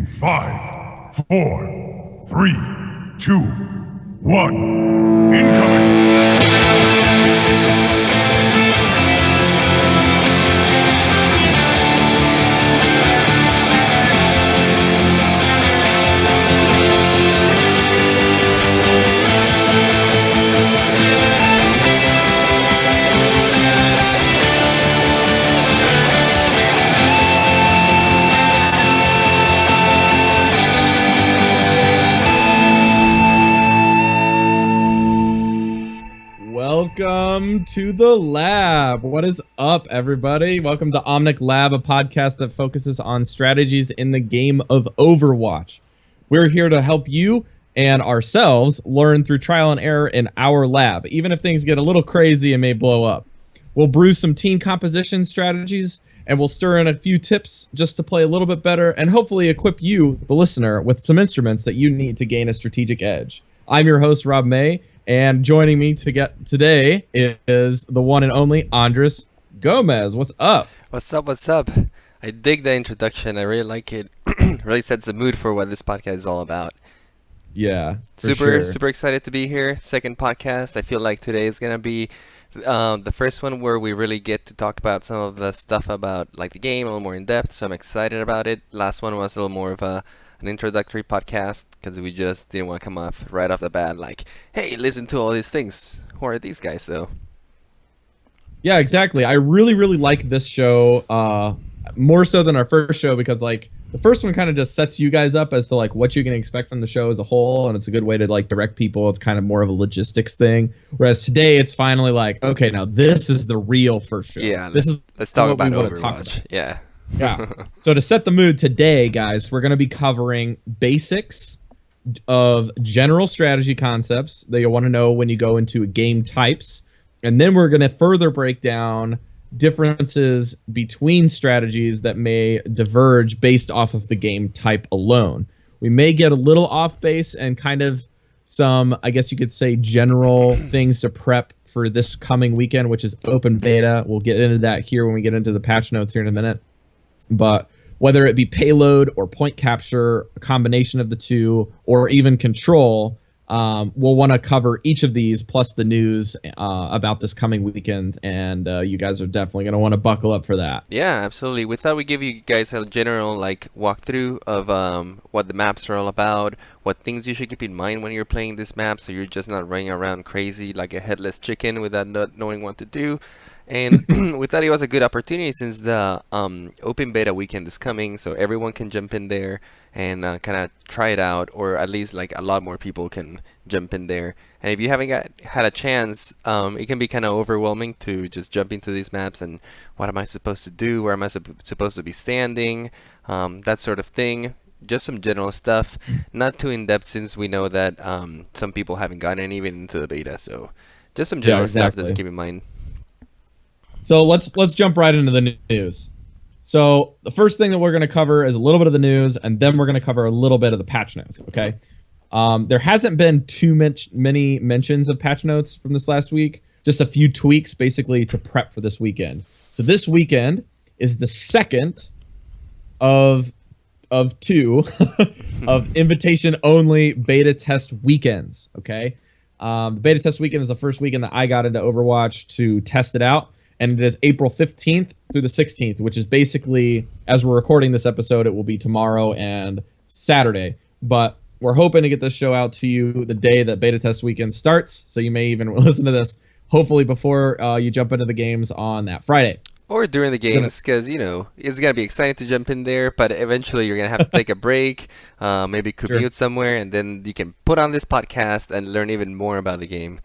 In 5, 4, 3, 2, 1, incoming! Welcome to the lab. What is up, everybody? Welcome to Omnic Lab, a podcast that focuses on strategies in the game of Overwatch. We're here to help you and ourselves learn through trial and error in our lab, even if things get a little crazy and may blow up. We'll brew some team composition strategies, and we'll stir in a few tips just to play a little bit better and hopefully equip you, the listener, with some instruments that you need to gain a strategic edge. I'm your host, Rob May. And joining me today is the one and only Andres Gomez. What's up? What's up? What's up? I dig the introduction. I really like it. Really sets the mood for what this podcast is all about. Yeah, super excited to be here. Second podcast. I feel like today is gonna be the first one where we really get to talk about some of the stuff about like the game a little more in depth. So I'm excited about it. Last one was a little more of an introductory podcast because we just didn't want to come off right off the bat like, hey, listen to all these things. Who are these guys though? Yeah, exactly. I really like this show more so than our first show because like the first one kind of just sets you guys up as to like what you can expect from the show as a whole, and it's a good way to like direct people. It's kind of more of a logistics thing, whereas today it's finally like, okay, now this is the real first show. Yeah, let's talk about Overwatch. Yeah. So to set the mood today, guys, we're going to be covering basics of general strategy concepts that you'll want to know when you go into game types. And then we're going to further break down differences between strategies that may diverge based off of the game type alone. We may get a little off base and kind of some, I guess you could say, general things to prep for this coming weekend, which is open beta. We'll get into that here when we get into the patch notes here in a minute. But whether it be payload or point capture, a combination of the two, or even control, we'll want to cover each of these plus the news about this coming weekend, and you guys are definitely going to want to buckle up for that. Yeah, absolutely. We thought we'd give you guys a general like walkthrough of what the maps are all about, what things you should keep in mind when you're playing this map, so you're just not running around crazy like a headless chicken without not knowing what to do. And we thought it was a good opportunity since the open beta weekend is coming, so everyone can jump in there and kind of try it out, or at least like a lot more people can jump in there. And if you haven't had a chance, it can be kind of overwhelming to just jump into these maps and what am I supposed to do? Where am I supposed to be standing? That sort of thing. Just some general stuff, not too in depth since we know that some people haven't gotten even into the beta. So just some general stuff to keep in mind. So let's jump right into the news. So the first thing that we're going to cover is a little bit of the news, and then we're going to cover a little bit of the patch notes, okay? There hasn't been too many mentions of patch notes from this last week, just a few tweaks basically to prep for this weekend. So this weekend is the second of two of invitation-only beta test weekends, okay? The beta test weekend is the first weekend that I got into Overwatch to test it out. And it is April 15th through the 16th, which is basically, as we're recording this episode, it will be tomorrow and Saturday. But we're hoping to get this show out to you the day that beta test weekend starts. So you may even listen to this, hopefully, before you jump into the games on that Friday. Or during the games, because, you know, it's going to be exciting to jump in there, but eventually you're going to have to take a break, maybe commute somewhere, and then you can put on this podcast and learn even more about the game.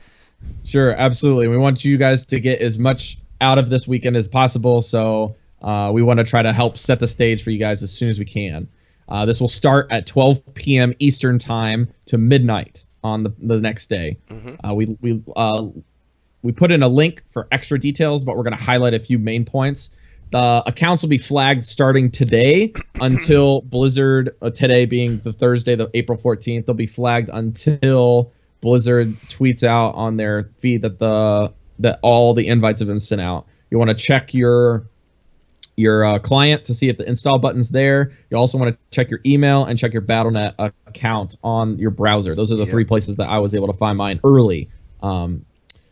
Sure, absolutely. We want you guys to get as much out of this weekend as possible, so we want to try to help set the stage for you guys as soon as we can. This will start at 12 p.m. Eastern time to midnight on the next day. We put in a link for extra details, but we're going to highlight a few main points. The accounts will be flagged starting today until Blizzard, today being the Thursday, the April 14th, they'll be flagged until Blizzard tweets out on their feed that all the invites have been sent out. You want to check your your client to see if the install button's there. You also want to check your email and check your Battle.net account on your browser. Those are the three places that I was able to find mine early. The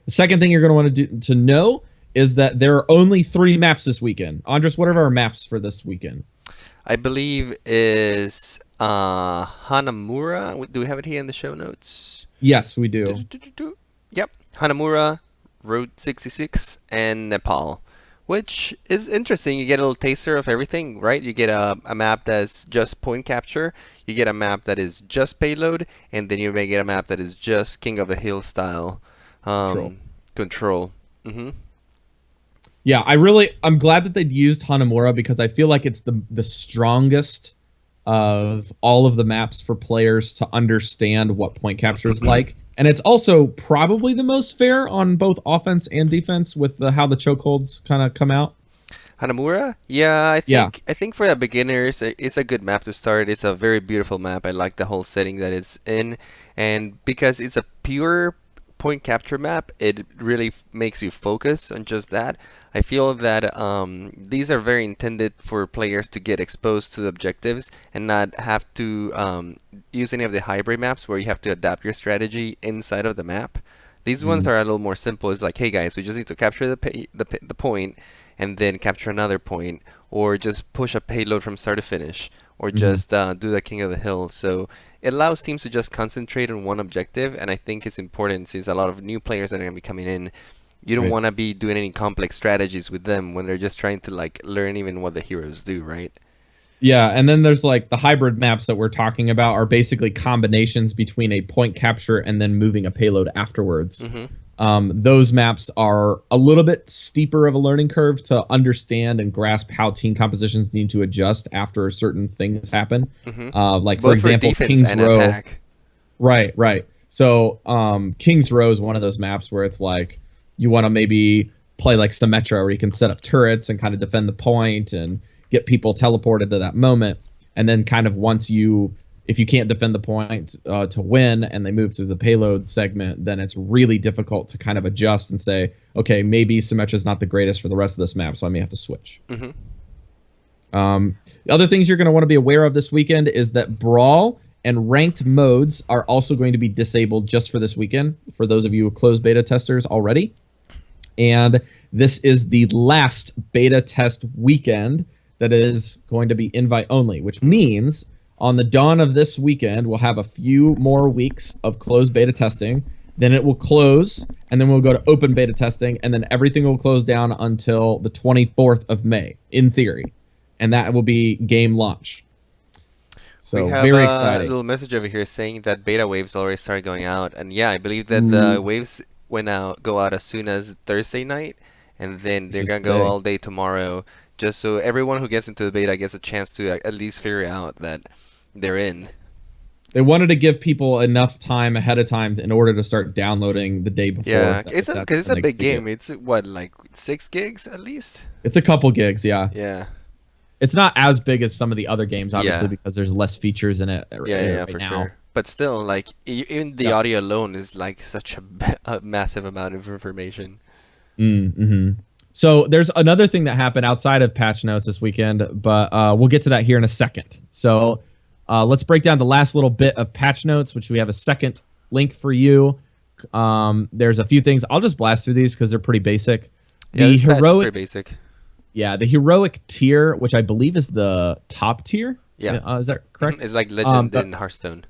second thing you're going to want to know is that there are only 3 maps this weekend. Andres, what are our maps for this weekend? I believe is Hanamura. Do we have it here in the show notes? Yes, we do. Yep, Hanamura, Route 66, and Nepal, which is interesting. You get a little taster of everything, right? You get a map that's just point capture, you get a map that is just payload, and then you may get a map that is just King of the Hill style control. Yeah, I'm glad that they'd used Hanamura because I feel like it's the strongest of all of the maps for players to understand what point capture is like. And it's also probably the most fair on both offense and defense with how the chokeholds kind of come out. Hanamura? Yeah, I think for the beginners, it's a good map to start. It's a very beautiful map. I like the whole setting that it's in. And because it's a pure point capture map, it really makes you focus on just that. I feel that these are very intended for players to get exposed to the objectives and not have to use any of the hybrid maps where you have to adapt your strategy inside of the map. These ones are a little more simple. It's like, hey guys, we just need to capture the point and then capture another point, or just push a payload from start to finish, or just do the King of the Hill. So it allows teams to just concentrate on one objective, and I think it's important since a lot of new players that are going to be coming in. You don't want to be doing any complex strategies with them when they're just trying to like learn even what the heroes do, right? Yeah, and then there's like the hybrid maps that we're talking about are basically combinations between a point capture and then moving a payload afterwards. Those maps are a little bit steeper of a learning curve to understand and grasp how team compositions need to adjust after certain things happen. Like, for example, King's Row. Attack. Right. So King's Row is one of those maps where it's like, you want to maybe play like Symmetra, where you can set up turrets and kind of defend the point and get people teleported to that moment. And then kind of if you can't defend the point to win and they move to the payload segment, then it's really difficult to kind of adjust and say, okay, maybe Symmetra is not the greatest for the rest of this map, so I may have to switch. The other things you're going to want to be aware of this weekend is that Brawl and ranked modes are also going to be disabled just for this weekend, for those of you closed beta testers already. And this is the last beta test weekend that is going to be invite only, which means on the dawn of this weekend, we'll have a few more weeks of closed beta testing. Then it will close, and then we'll go to open beta testing, and then everything will close down until the 24th of May, in theory. And that will be game launch. So, very exciting. A little message over here saying that beta waves already started going out. And yeah, I believe that the waves go out as soon as Thursday night, and then they're going to go all day tomorrow, just so everyone who gets into the beta gets a chance to at least figure out that they're in. They wanted to give people enough time ahead of time in order to start downloading the day before. Yeah, because it's a big game. It's what, like 6 gigs at least? It's a couple gigs, yeah. Yeah. It's not as big as some of the other games, obviously, because there's less features in it. Right for now. Sure. But still, like, even the audio alone is like such a massive amount of information. So there's another thing that happened outside of patch notes this weekend, but we'll get to that here in a second. So let's break down the last little bit of patch notes, which we have a second link for you. There's a few things. I'll just blast through these because they're pretty basic. Yeah, this patch is pretty basic. Yeah, the heroic tier, which I believe is the top tier. Yeah. Is that correct? It's like Legend in Hearthstone.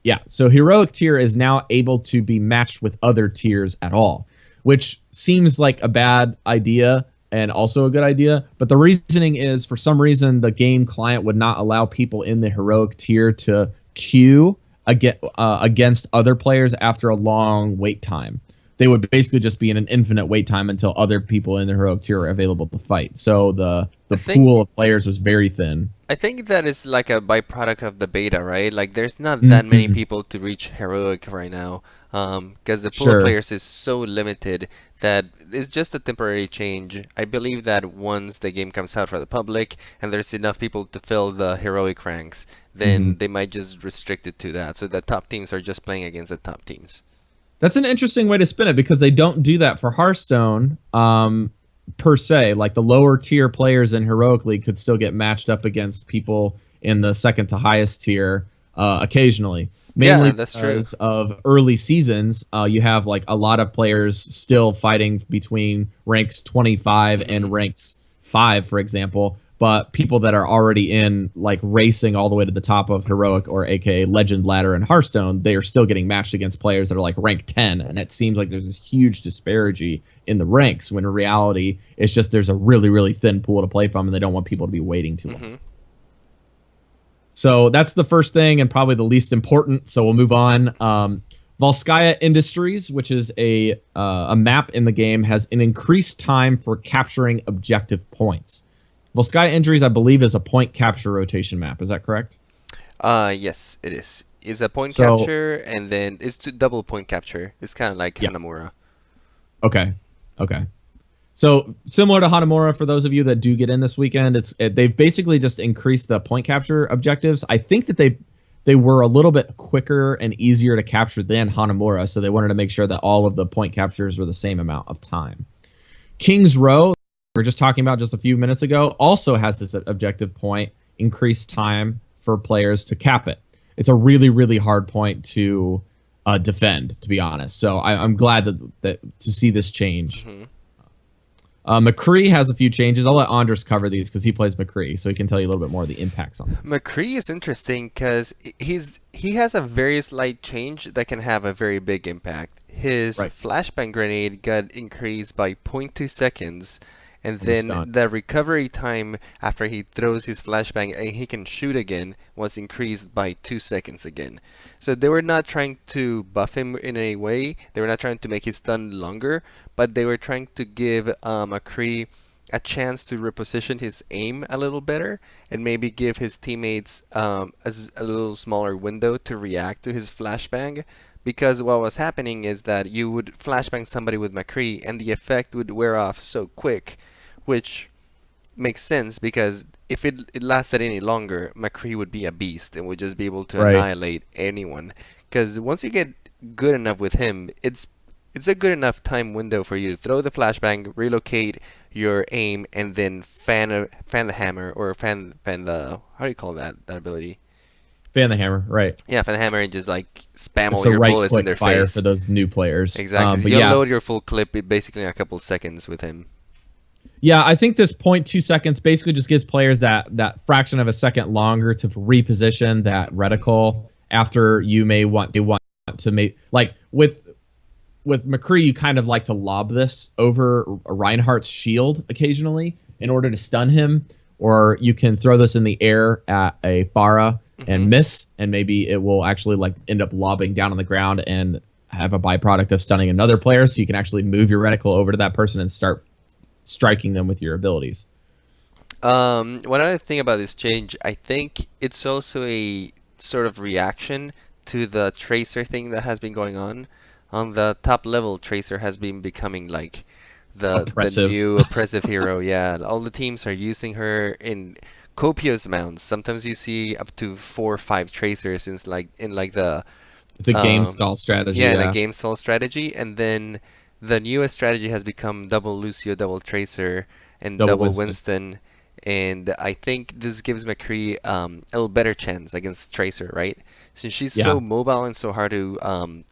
Yeah, so heroic tier is now able to be matched with other tiers at all, which seems like a bad idea and also a good idea. But the reasoning is, for some reason, the game client would not allow people in the heroic tier to queue against other players after a long wait time. They would basically just be in an infinite wait time until other people in the heroic tier are available to fight. So the pool of players was very thin. I think that is like a byproduct of the beta, right? Like, there's not that many people to reach heroic right now, because the pool of players is so limited that it's just a temporary change. I believe that once the game comes out for the public and there's enough people to fill the heroic ranks, then they might just restrict it to that. So the top teams are just playing against the top teams. That's an interesting way to spin it, because they don't do that for Hearthstone. per se. Like the lower tier players in Heroic League could still get matched up against people in the second to highest tier occasionally. Mainly that's because of early seasons, you have like a lot of players still fighting between ranks 25 and ranks 5, for example. But people that are already in like racing all the way to the top of Heroic or aka Legend Ladder and Hearthstone, they are still getting matched against players that are like rank 10. And it seems like there's this huge disparity in the ranks when in reality, it's just there's a really, really thin pool to play from and they don't want people to be waiting too long. So that's the first thing and probably the least important. So we'll move on. Volskaya Industries, which is a map in the game, has an increased time for capturing objective points. Volskaya Industries, I believe, is a point capture rotation map. Is that correct? Yes, it is. It's a point capture, and then it's double point capture. It's kind of like Hanamura. Okay. So similar to Hanamura, for those of you that do get in this weekend, they've basically just increased the point capture objectives. I think that they were a little bit quicker and easier to capture than Hanamura, so they wanted to make sure that all of the point captures were the same amount of time. King's Row, we were just talking about just a few minutes ago, also has its objective point, increased time for players to cap it. It's a really, really hard point to defend, to be honest. So I'm glad that to see this change. McCree has a few changes. I'll let Andres cover these because he plays McCree, so he can tell you a little bit more of the impacts on this. McCree is interesting because he has a very slight change that can have a very big impact. His flashbang grenade got increased by 0.2 seconds, and then the recovery time after he throws his flashbang and he can shoot again was increased by 2 seconds again. So they were not trying to buff him in any way. They were not trying to make his stun longer, but they were trying to give McCree a chance to reposition his aim a little better and maybe give his teammates a little smaller window to react to his flashbang. Because what was happening is that you would flashbang somebody with McCree and the effect would wear off so quick, which makes sense because if it lasted any longer, McCree would be a beast and would just be able to annihilate anyone. Because once you get good enough with him, it's a good enough time window for you to throw the flashbang, relocate your aim, and then fan the hammer or fan the, how do you call that ability? Fan the hammer, right? Yeah, fan the hammer and just like spam all your bullets in their fire face for those new players. Exactly. So you'll load your full clip basically in a couple seconds with him. Yeah, I think this 0.2 seconds basically just gives players that fraction of a second longer to reposition that reticle after you may want to make, like with McCree, you kind of like to lob this over Reinhardt's shield occasionally in order to stun him, or you can throw this in the air at a Pharah and miss, and maybe it will actually like end up lobbing down on the ground and have a byproduct of stunning another player, so you can actually move your reticle over to that person and start striking them with your abilities. One other thing about this change, I think it's also a sort of reaction to the Tracer thing that has been going on. On the top level, Tracer has been becoming like the new oppressive hero. Yeah, all the teams are using her in copious amounts. Sometimes you see up to 4 or 5 Tracers in the. It's a game stall strategy. Yeah, a game stall strategy, and then the newest strategy has become double Lucio, double Tracer, and double Winston. And I think this gives McCree a little better chance against Tracer, right? Since she's so mobile and so hard to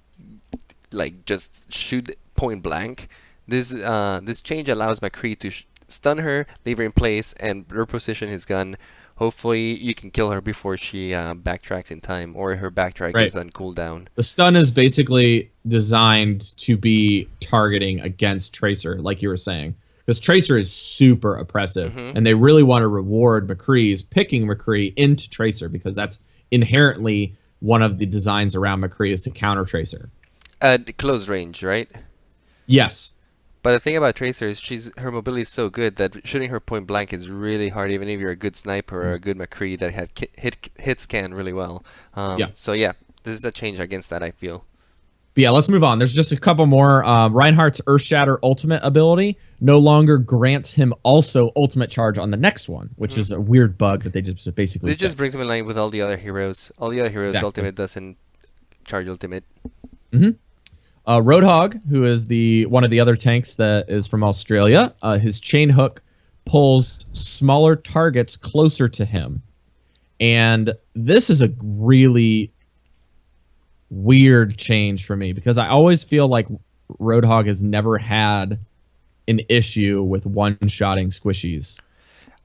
like just shoot point blank. This change allows McCree to stun her, leave her in place, and reposition his gun. Hopefully, you can kill her before she backtracks in time, or her backtrack is on cooldown. The stun is basically designed to be targeting against Tracer, like you were saying. Because Tracer is super oppressive, and they really want to reward McCree's picking McCree into Tracer, because that's inherently one of the designs around McCree is to counter Tracer. At close range, right? Yes. But the thing about Tracer is her mobility is so good that shooting her point blank is really hard, even if you're a good sniper or a good McCree that had hit scan really well. So yeah, this is a change against that, I feel. But yeah, let's move on. There's just a couple more. Reinhardt's Earthshatter ultimate ability no longer grants him also ultimate charge on the next one, which is a weird bug that they just basically just brings him in line with all the other heroes. All the other heroes' ultimate doesn't charge ultimate. Roadhog, who is the one of the other tanks that is from Australia, his chain hook pulls smaller targets closer to him. And this is a really weird change for me because I always feel like Roadhog has never had an issue with one-shotting squishies.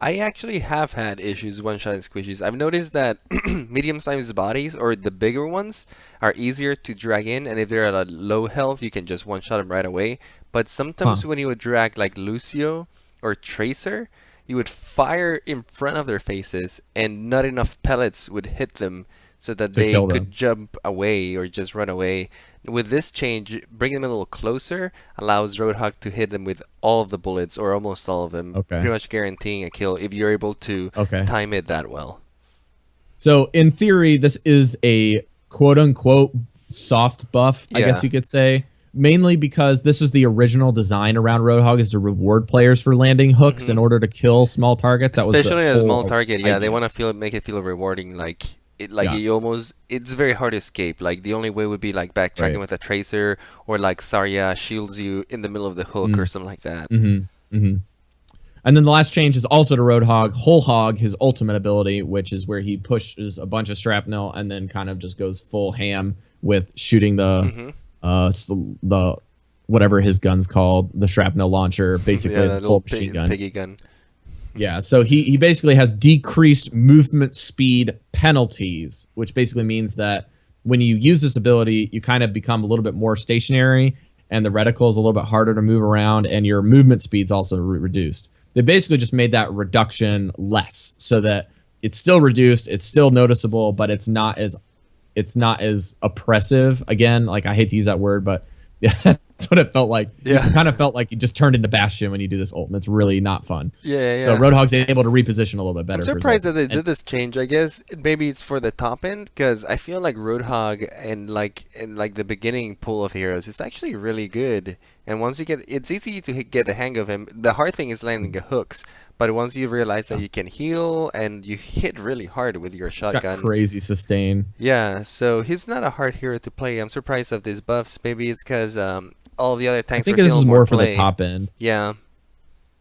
I actually have had issues one-shotting squishies. I've noticed that medium-sized bodies or the bigger ones are easier to drag in, and if they're at a low health, you can just one-shot them right away. But sometimes when you would drag like Lucio or Tracer, you would fire in front of their faces, and not enough pellets would hit them so that they could jump away or just run away. With this change, bringing them a little closer allows Roadhog to hit them with all of the bullets, or almost all of them, pretty much guaranteeing a kill if you're able to time it that well. So, in theory, this is a quote-unquote soft buff, I guess you could say, mainly because this is the original design around Roadhog, is to reward players for landing hooks in order to kill small targets. Especially a small target, they want to make it feel rewarding, it's very hard to escape. Like the only way would be like backtracking with a Tracer, or like Zarya shields you in the middle of the hook or something like that. And then the last change is also to Roadhog, Whole Hog, his ultimate ability, which is where he pushes a bunch of shrapnel and then kind of just goes full ham with shooting the whatever his gun's called, the shrapnel launcher, basically his full machine gun. Piggy gun. Yeah, so he basically has decreased movement speed penalties, which basically means that when you use this ability, you kind of become a little bit more stationary, and the reticle is a little bit harder to move around, and your movement speed's also reduced. They basically just made that reduction less, so that it's still reduced, it's still noticeable, but it's not as oppressive. Again, like I hate to use that word, but yeah, that's what it felt like. Yeah. It kind of felt like you just turned into Bastion when you do this ult, and it's really not fun. Yeah. So Roadhog's able to reposition a little bit better. I'm surprised that they did this change. I guess maybe it's for the top end, because I feel like Roadhog and like the beginning pool of heroes is actually really good. And once you it's easy to get the hang of him. The hard thing is landing the hooks. But once you realize that you can heal and you hit really hard with your shotgun. Got crazy sustain. Yeah, so he's not a hard hero to play. I'm surprised of these buffs. Maybe it's because all the other tanks. I think this is more for the top end. Yeah.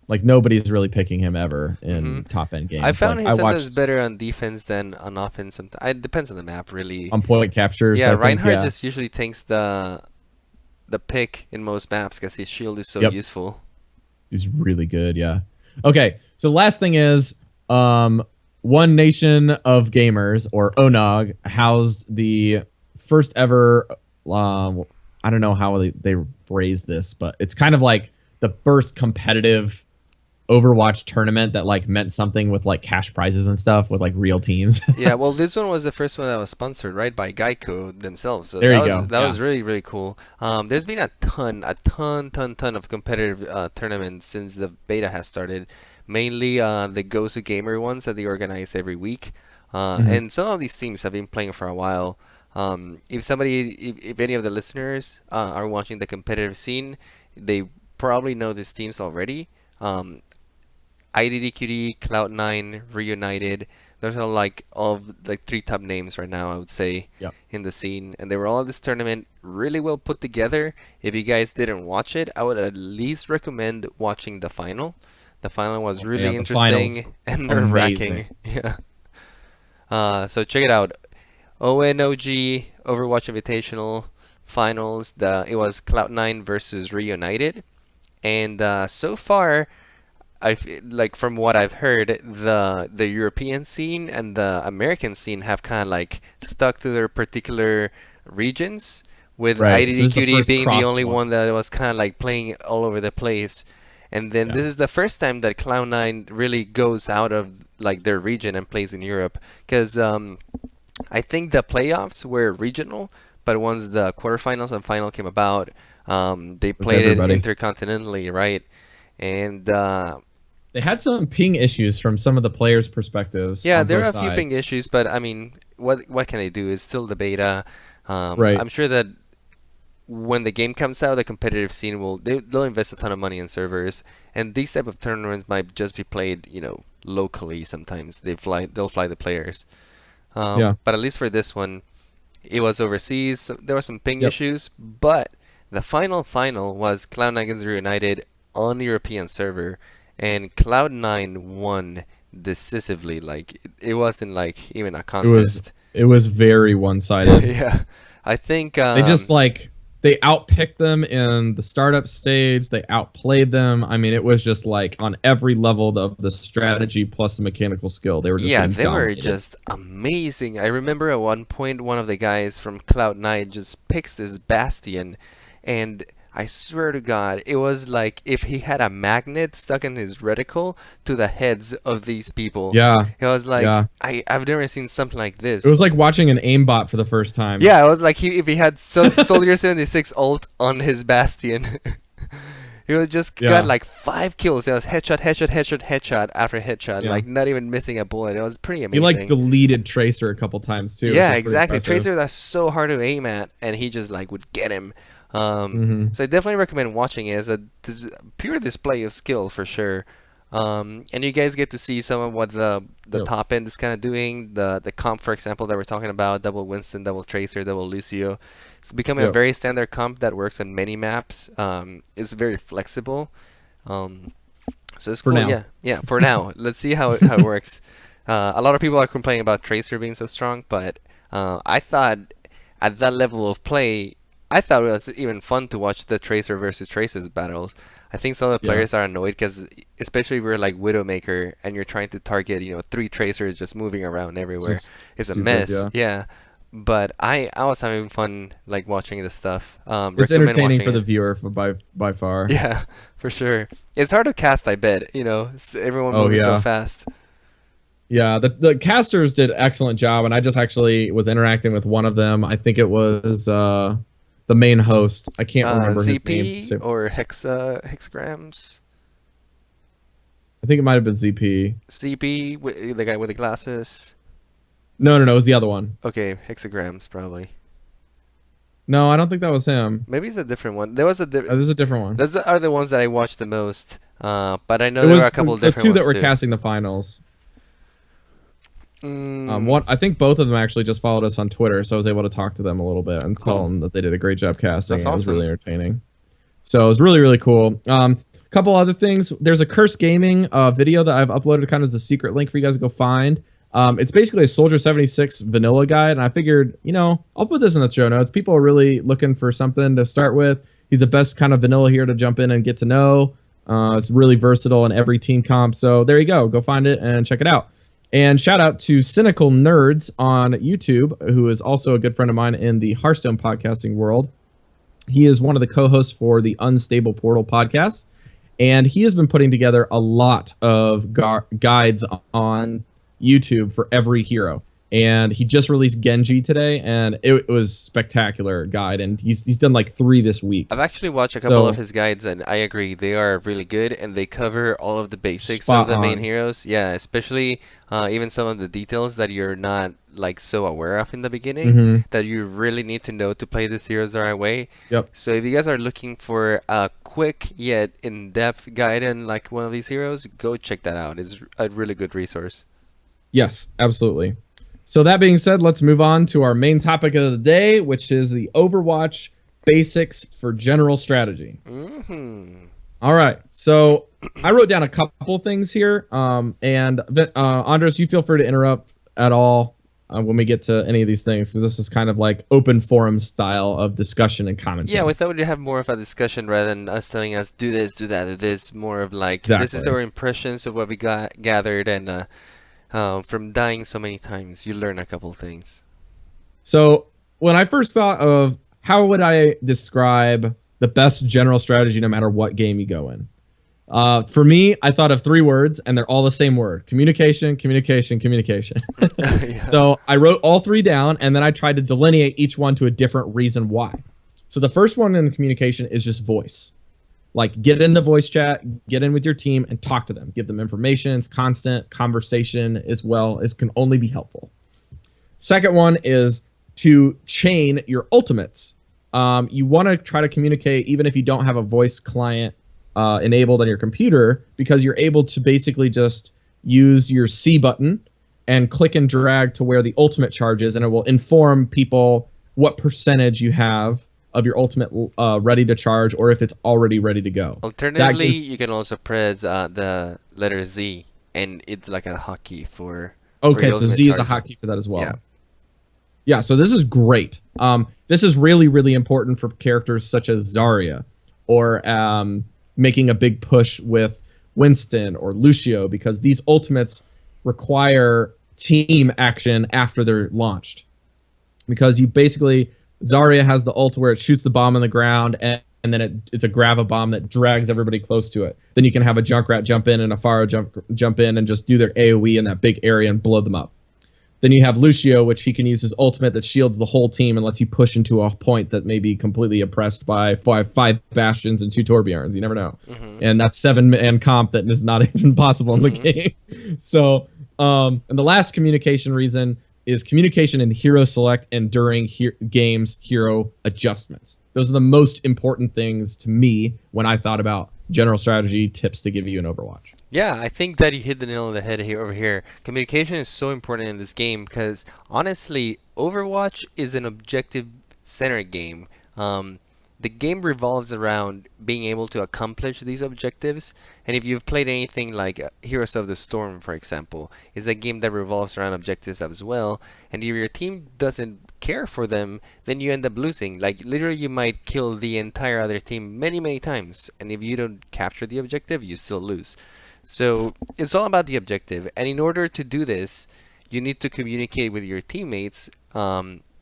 Like nobody's really picking him ever in top end games. I found him sometimes better on defense than on offense. Sometimes it depends on the map, really. On point captures. Yeah, Reinhardt just usually takes the pick in most maps because his shield is so useful. He's really good. Yeah. Okay, so the last thing is One Nation of Gamers, or ONOG, housed the first ever, I don't know how they phrase this, but it's kind of like the first competitive Overwatch tournament that like meant something with like cash prizes and stuff with like real teams. Yeah, well, this one was the first one that was sponsored, right, by Geico themselves. So there that was really, really cool. There's been a ton of competitive tournaments since the beta has started. Mainly the Gosu Gamer ones that they organize every week. And some of these teams have been playing for a while. If any of the listeners are watching the competitive scene, they probably know these teams already. IDDQD, Cloud9, Reunited. Those are like all of the three top names right now, I would say, in the scene. And they were all at this tournament, really well put together. If you guys didn't watch it, I would at least recommend watching the final. The final was really interesting and nerve-wracking. Yeah. So check it out. ONOG Overwatch Invitational Finals. It was Cloud9 versus Reunited. And so far, like from what I've heard, the European scene and the American scene have kind of like stuck to their particular regions, with IDDQD being the only one that was kind of like playing all over the place. And then this is the first time that Cloud9 really goes out of like their region and plays in Europe, because I think the playoffs were regional, but once the quarterfinals and final came about, they played it intercontinentally, right? And they had some ping issues from some of the players' perspectives. Yeah, there are a few ping issues, but I mean, what can they do? It's still the beta. I'm sure that when the game comes out, the competitive scene they'll invest a ton of money in servers, and these type of tournaments might just be played, locally. Sometimes they'll fly the players. But at least for this one, it was overseas. So there were some ping issues, but The final was Cloud9 against Reunited on the European server, and Cloud9 won decisively. Like it wasn't like even a contest. It was very one-sided. Yeah, I think They just like they outpicked them in the startup stage. They outplayed them. I mean, it was just like on every level of the strategy plus the mechanical skill. They were just yeah, they were dominated. just amazing. I remember at one point one of the guys from Cloud9 just picks this Bastion, and I swear to God, it was like if he had a magnet stuck in his reticle to the heads of these people. Yeah. It was like Yeah. I've never seen something like this. It was like watching an aimbot for the first time. Yeah, it was like if he had Soldier 76 ult on his Bastion. He was just got like 5 kills. It was headshot, headshot, headshot, headshot after headshot, like not even missing a bullet. It was pretty amazing. He like deleted Tracer a couple times too. Yeah, exactly. Tracer, that's so hard to aim at, and he just like would get him. So I definitely recommend watching it. It's a pure display of skill for sure. And you guys get to see some of what the top end is kind of doing. The comp, for example, that we're talking about, double Winston, double Tracer, double Lucio. It's becoming a very standard comp that works on many maps. It's very flexible. So it's cool. Yeah, for now. Let's see how it works. A lot of people are complaining about Tracer being so strong, but I thought at that level of play, I thought it was even fun to watch the Tracer versus Traces battles. I think some of the players are annoyed because, especially if you're like Widowmaker and you're trying to target, 3 Tracers just moving around everywhere, it's a mess. Yeah. But I was having fun like watching this stuff. It's entertaining for the viewer by far. Yeah, for sure. It's hard to cast, I bet. Everyone moves so fast. Yeah, the casters did an excellent job, and I just actually was interacting with one of them. I think it was the main host. I can't remember his name. ZP or hexagrams. I think it might have been ZP. ZP, the guy with the glasses. No, it was the other one. Okay, hexagrams probably. No, I don't think that was him. Maybe it's a different one. There's a different one. Those are the ones that I watched the most. But I know there were a couple of different ones. The 2 that were casting the finals. I think both of them actually just followed us on Twitter, so I was able to talk to them a little bit and tell them that they did a great job casting. That's awesome. It was really entertaining. So it was really, really cool. Couple other things. There's a Curse Gaming video that I've uploaded kind of as a secret link for you guys to go find. It's basically a Soldier 76 vanilla guide, and I figured, I'll put this in the show notes. People are really looking for something to start with. He's the best kind of vanilla here to jump in and get to know. It's really versatile in every team comp. So there you go. Go find it and check it out. And shout out to Cynical Nerds on YouTube, who is also a good friend of mine in the Hearthstone podcasting world. He is one of the co-hosts for the Unstable Portal podcast, and he has been putting together a lot of guides on YouTube for every hero. And he just released Genji today, and it was spectacular guide, and he's done like 3 this week. I've actually watched a couple of his guides, and I agree, they are really good, and they cover all of the basics of the main heroes. Yeah, especially even some of the details that you're not like so aware of in the beginning, that you really need to know to play these heroes the right way. Yep. So if you guys are looking for a quick yet in-depth guide on like one of these heroes, go check that out. It's a really good resource. Yes, absolutely. So that being said, let's move on to our main topic of the day, which is the Overwatch basics for general strategy. All right. So I wrote down a couple things here. And Andres, you feel free to interrupt at all when we get to any of these things, because this is kind of like open forum style of discussion and commentary. Yeah, we thought we'd have more of a discussion rather than us telling us, do this, do that, do this. More of like, this is our impressions of what we gathered, and from dying so many times, you learn a couple things. So when I first thought of how would I describe the best general strategy no matter what game you go in, for me, I thought of 3 words, and they're all the same word: communication, communication, communication. So I wrote all 3 down, and then I tried to delineate each one to a different reason why. So the first one in the communication is just voice. Like, get in the voice chat, get in with your team, and talk to them. Give them information. It's constant conversation as well. It can only be helpful. Second one is to chain your ultimates. You want to try to communicate even if you don't have a voice client enabled on your computer, because you're able to basically just use your C button and click and drag to where the ultimate charge is, and it will inform people what percentage you have of your ultimate ready to charge, or if it's already ready to go. Alternatively, you can also press the letter Z, and it's like a hotkey for. Okay, your so ultimate Z is a charging. hotkey for that as well. Yeah. Yeah, so this is great. This is really, really important for characters such as Zarya, or making a big push with Winston or Lucio, because these ultimates require team action after they're launched. Because you basically, Zarya has the ult where it shoots the bomb on the ground, and then it's a grab-a-bomb that drags everybody close to it. Then you can have a Junkrat jump in and a Pharah jump in and just do their AoE in that big area and blow them up. Then you have Lucio, which he can use his ultimate that shields the whole team and lets you push into a point that may be completely oppressed by five Bastions and 2 Torbjorns. You never know. And that's 7-man comp that is not even possible in the game. So, and the last communication reason is communication in hero select and during games hero adjustments. Those are the most important things to me when I thought about general strategy tips to give you in Overwatch. Yeah, I think that you hit the nail on the head over here. Communication is so important in this game because honestly, Overwatch is an objective-centered game. The game revolves around being able to accomplish these objectives, and if you've played anything like Heroes of the Storm, for example, is a game that revolves around objectives as well, and if your team doesn't care for them, then you end up losing. Like, literally, you might kill the entire other team many times, and if you don't capture the objective, you still lose. So it's all about the objective, and in order to do this, you need to communicate with your teammates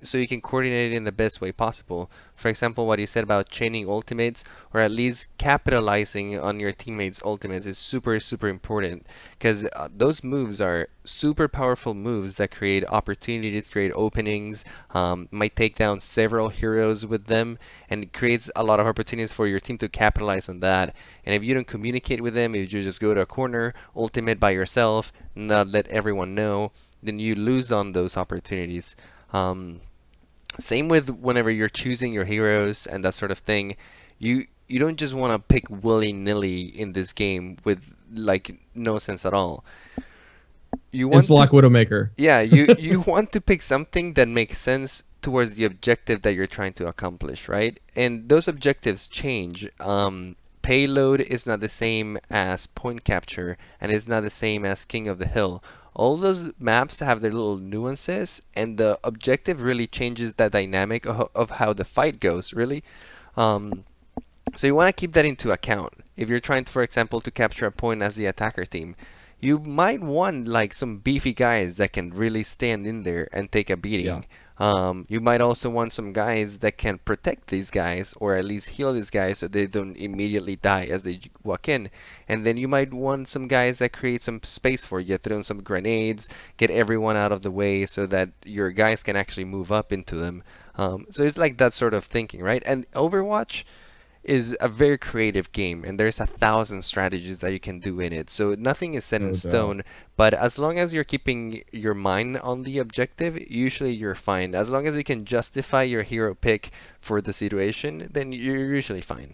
so you can coordinate it in the best way possible. For example, what you said about chaining ultimates, or at least capitalizing on your teammates' ultimates, is super important, because those moves are super powerful moves that create opportunities, create openings, might take down several heroes with them, and it creates a lot of opportunities for your team to capitalize on that. And if you don't communicate with them, if you just go to a corner, ultimate by yourself, not let everyone know, then you lose on those opportunities. Same with whenever you're choosing your heroes and that sort of thing. You don't just want to pick willy-nilly in this game with like no sense at all. You want it's like Widowmaker. Yeah, you want to pick something that makes sense towards the objective that you're trying to accomplish, right? And those objectives change. Payload is not the same as point capture, and is not the same as King of the Hill. All those maps have their little nuances, and the objective really changes the dynamic of how the fight goes, really. So you want to keep that into account. If you're trying, for example, to capture a point as the attacker team, you might want like some beefy guys that can really stand in there and take a beating. Yeah. You might also want some guys that can protect these guys, or at least heal these guys so they don't immediately die as they walk in. And then you might want some guys that create some space for you, throw in some grenades, get everyone out of the way so that your guys can actually move up into them. So it's like that sort of thinking, right? And Overwatch is a very creative game, and there's 1,000 strategies that you can do in it, so nothing is set in stone. But as long as you're keeping your mind on the objective, usually you're fine. As long as you can justify your hero pick for the situation, then you're usually fine.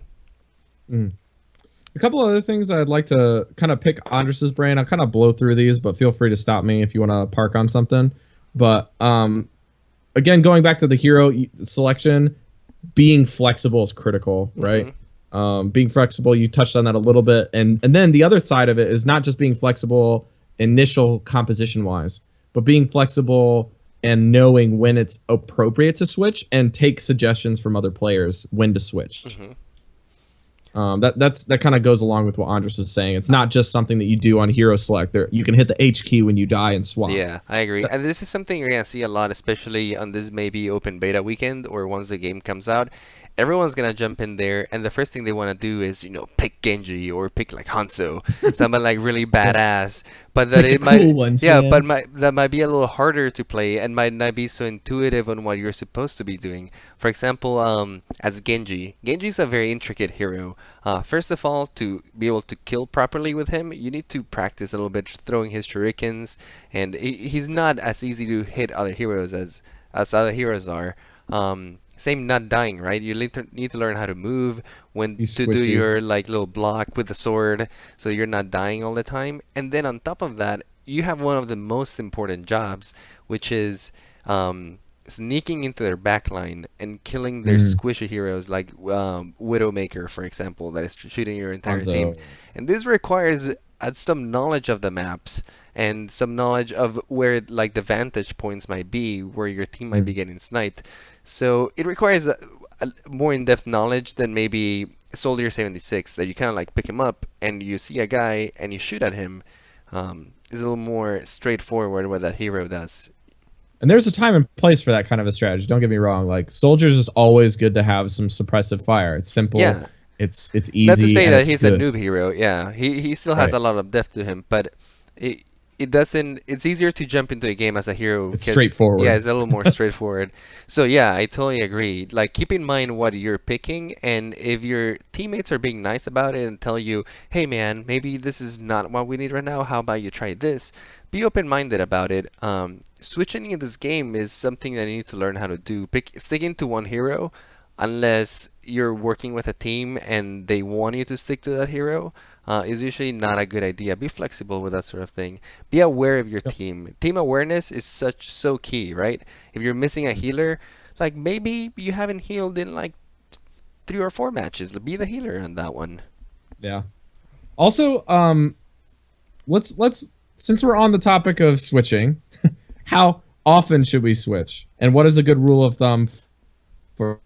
A couple other things I'd like to kind of pick Andres's brain. I'll kind of blow through these, but feel free to stop me if you want to park on something. But again, going back to the hero selection, being flexible is critical, right? Being flexible, you touched on that a little bit. And then the other side of it is not just being flexible initial composition wise, but being flexible and knowing when it's appropriate to switch and take suggestions from other players when to switch. That kind of goes along with what Andres was saying. It's not just something that you do on hero select. You can hit the H key when you die and swap. Yeah, I agree. And this is something you're going to see a lot, especially on this maybe open beta weekend or once the game comes out. Everyone's going to jump in there, and the first thing they want to do is, pick Genji or pick like Hanzo, someone like really badass. But that it might, ones, yeah, man. but that might be a little harder to play and might not be so intuitive on what you're supposed to be doing. For example, as Genji is a very intricate hero. First of all, to be able to kill properly with him, you need to practice a little bit throwing his shurikens, and he's not as easy to hit other heroes as other heroes are. Same not dying, right? You need to learn how to move, when to do your like little block with the sword, so you're not dying all the time. And then on top of that, you have one of the most important jobs, which is sneaking into their backline and killing their squishy heroes like Widowmaker, for example, that is shooting your entire team. Hanzo. And this requires some knowledge of the maps and some knowledge of where like the vantage points might be, where your team might be getting sniped. So it requires a more in-depth knowledge than maybe Soldier 76, that you kind of like pick him up and you see a guy and you shoot at him. Is a little more straightforward what that hero does. And there's a time and place for that kind of a strategy. Don't get me wrong. Like Soldiers is always good to have some suppressive fire. It's simple. Yeah. It's easy. Not to say and that it's he's good. a noob hero. Yeah, he still has Right. a lot of depth to him, but it doesn't. It's easier to jump into a game as a hero. It's 'cause- straightforward. Yeah, it's a little more straightforward. So yeah, I totally agree. Like keep in mind what you're picking, and if your teammates are being nice about it and tell you, "Hey man, maybe this is not what we need right now. How about you try this?" Be open-minded about it. Switching in this game is something that you need to learn how to do. Sticking to one hero, unless you're working with a team and they want you to stick to that hero, is usually not a good idea. Be flexible with that sort of thing. Be aware of your team. Team awareness is so key, right? If you're missing a healer, like maybe you haven't healed in like 3 or 4 matches. Be the healer on that one. Yeah. Also, let's since we're on the topic of switching, how often should we switch? And what is a good rule of thumb for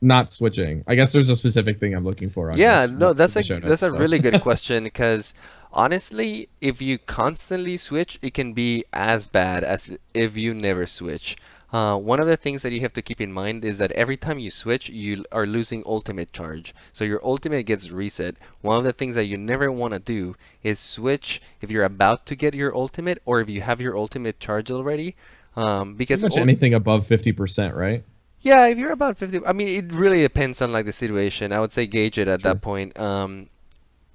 not switching? I guess there's a specific thing I'm looking for on Yeah, this- no, that's the a show notes, that's a so. really good question, because honestly, if you constantly switch, it can be as bad as if you never switch. One of the things that you have to keep in mind is that every time you switch, you are losing ultimate charge. So your ultimate gets reset. One of the things that you never want to do is switch if you're about to get your ultimate, or if you have your ultimate charge already. Because Pretty much anything above 50%, right? yeah, if you're about 50, I mean, it really depends on like the situation. I would say gauge it at that point.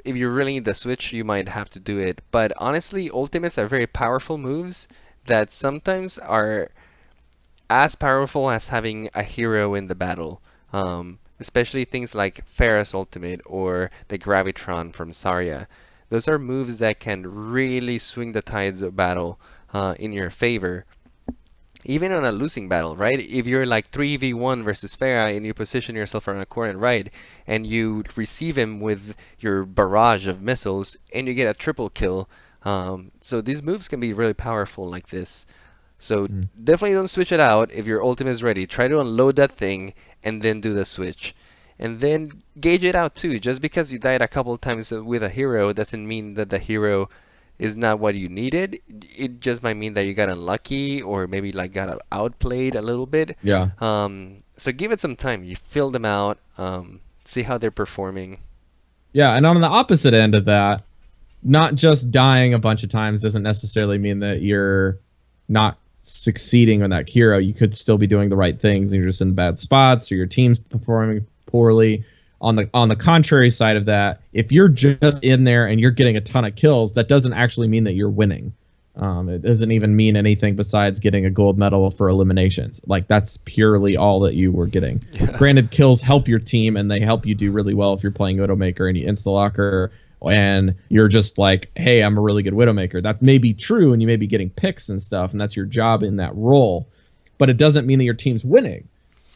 If you really need the switch, you might have to do it. But honestly, ultimates are very powerful moves that sometimes are as powerful as having a hero in the battle. Especially things like Pharah's ultimate or the Gravitron from Zarya. Those are moves that can really swing the tides of battle in your favor. Even on a losing battle, right? If you're like 3v1 versus Pharah and you position yourself on a corner right and you receive him with your barrage of missiles and you get a triple kill. So these moves can be really powerful like this. So definitely don't switch it out. If your ultimate is ready, try to unload that thing and then do the switch. And then gauge it out too. Just because you died a couple of times with a hero doesn't mean that the hero is not what you needed. It just might mean that you got unlucky or maybe like got outplayed a little bit. Yeah. So give it some time. You fill them out. See how they're performing. Yeah, and on the opposite end of that, not just dying a bunch of times doesn't necessarily mean that you're not succeeding on that hero. You could still be doing the right things and you're just in bad spots or your team's performing poorly. On the contrary side of that, if you're just in there and you're getting a ton of kills, that doesn't actually mean that you're winning. It doesn't even mean anything besides getting a gold medal for eliminations. Like that's purely all that you were getting. Yeah. Granted, kills help your team and they help you do really well if you're playing Widowmaker and you insta-locker and you're just like, hey, I'm a really good Widowmaker. That may be true and you may be getting picks and stuff and that's your job in that role. But it doesn't mean that your team's winning.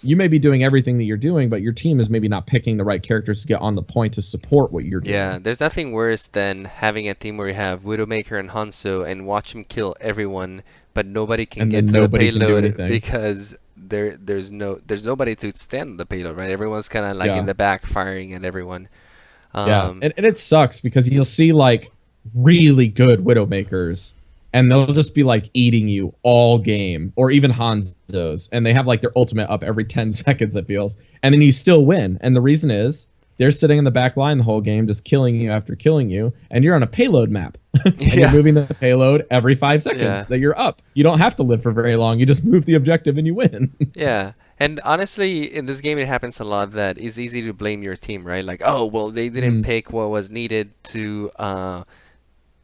You may be doing everything that you're doing, but your team is maybe not picking the right characters to get on the point to support what you're doing. Yeah, there's nothing worse than having a team where you have Widowmaker and Hanzo and watch him kill everyone, but nobody can And get then to the nobody can do payload anything. because there's nobody to stand the payload, right? Everyone's kind of like Yeah. in the back firing at everyone. Yeah, and it sucks because you'll see like really good Widowmakers and they'll just be like eating you all game, or even Hanzo's, and they have like their ultimate up every 10 seconds, it feels, and then you still win. And the reason is they're sitting in the back line the whole game, just killing you after killing you, and you're on a payload map. And you're moving the payload every 5 seconds Yeah. that you're up. You don't have to live for very long. You just move the objective and you win. Yeah. And honestly, in this game, it happens a lot that it's easy to blame your team, right? Like, oh, well, they didn't pick what was needed to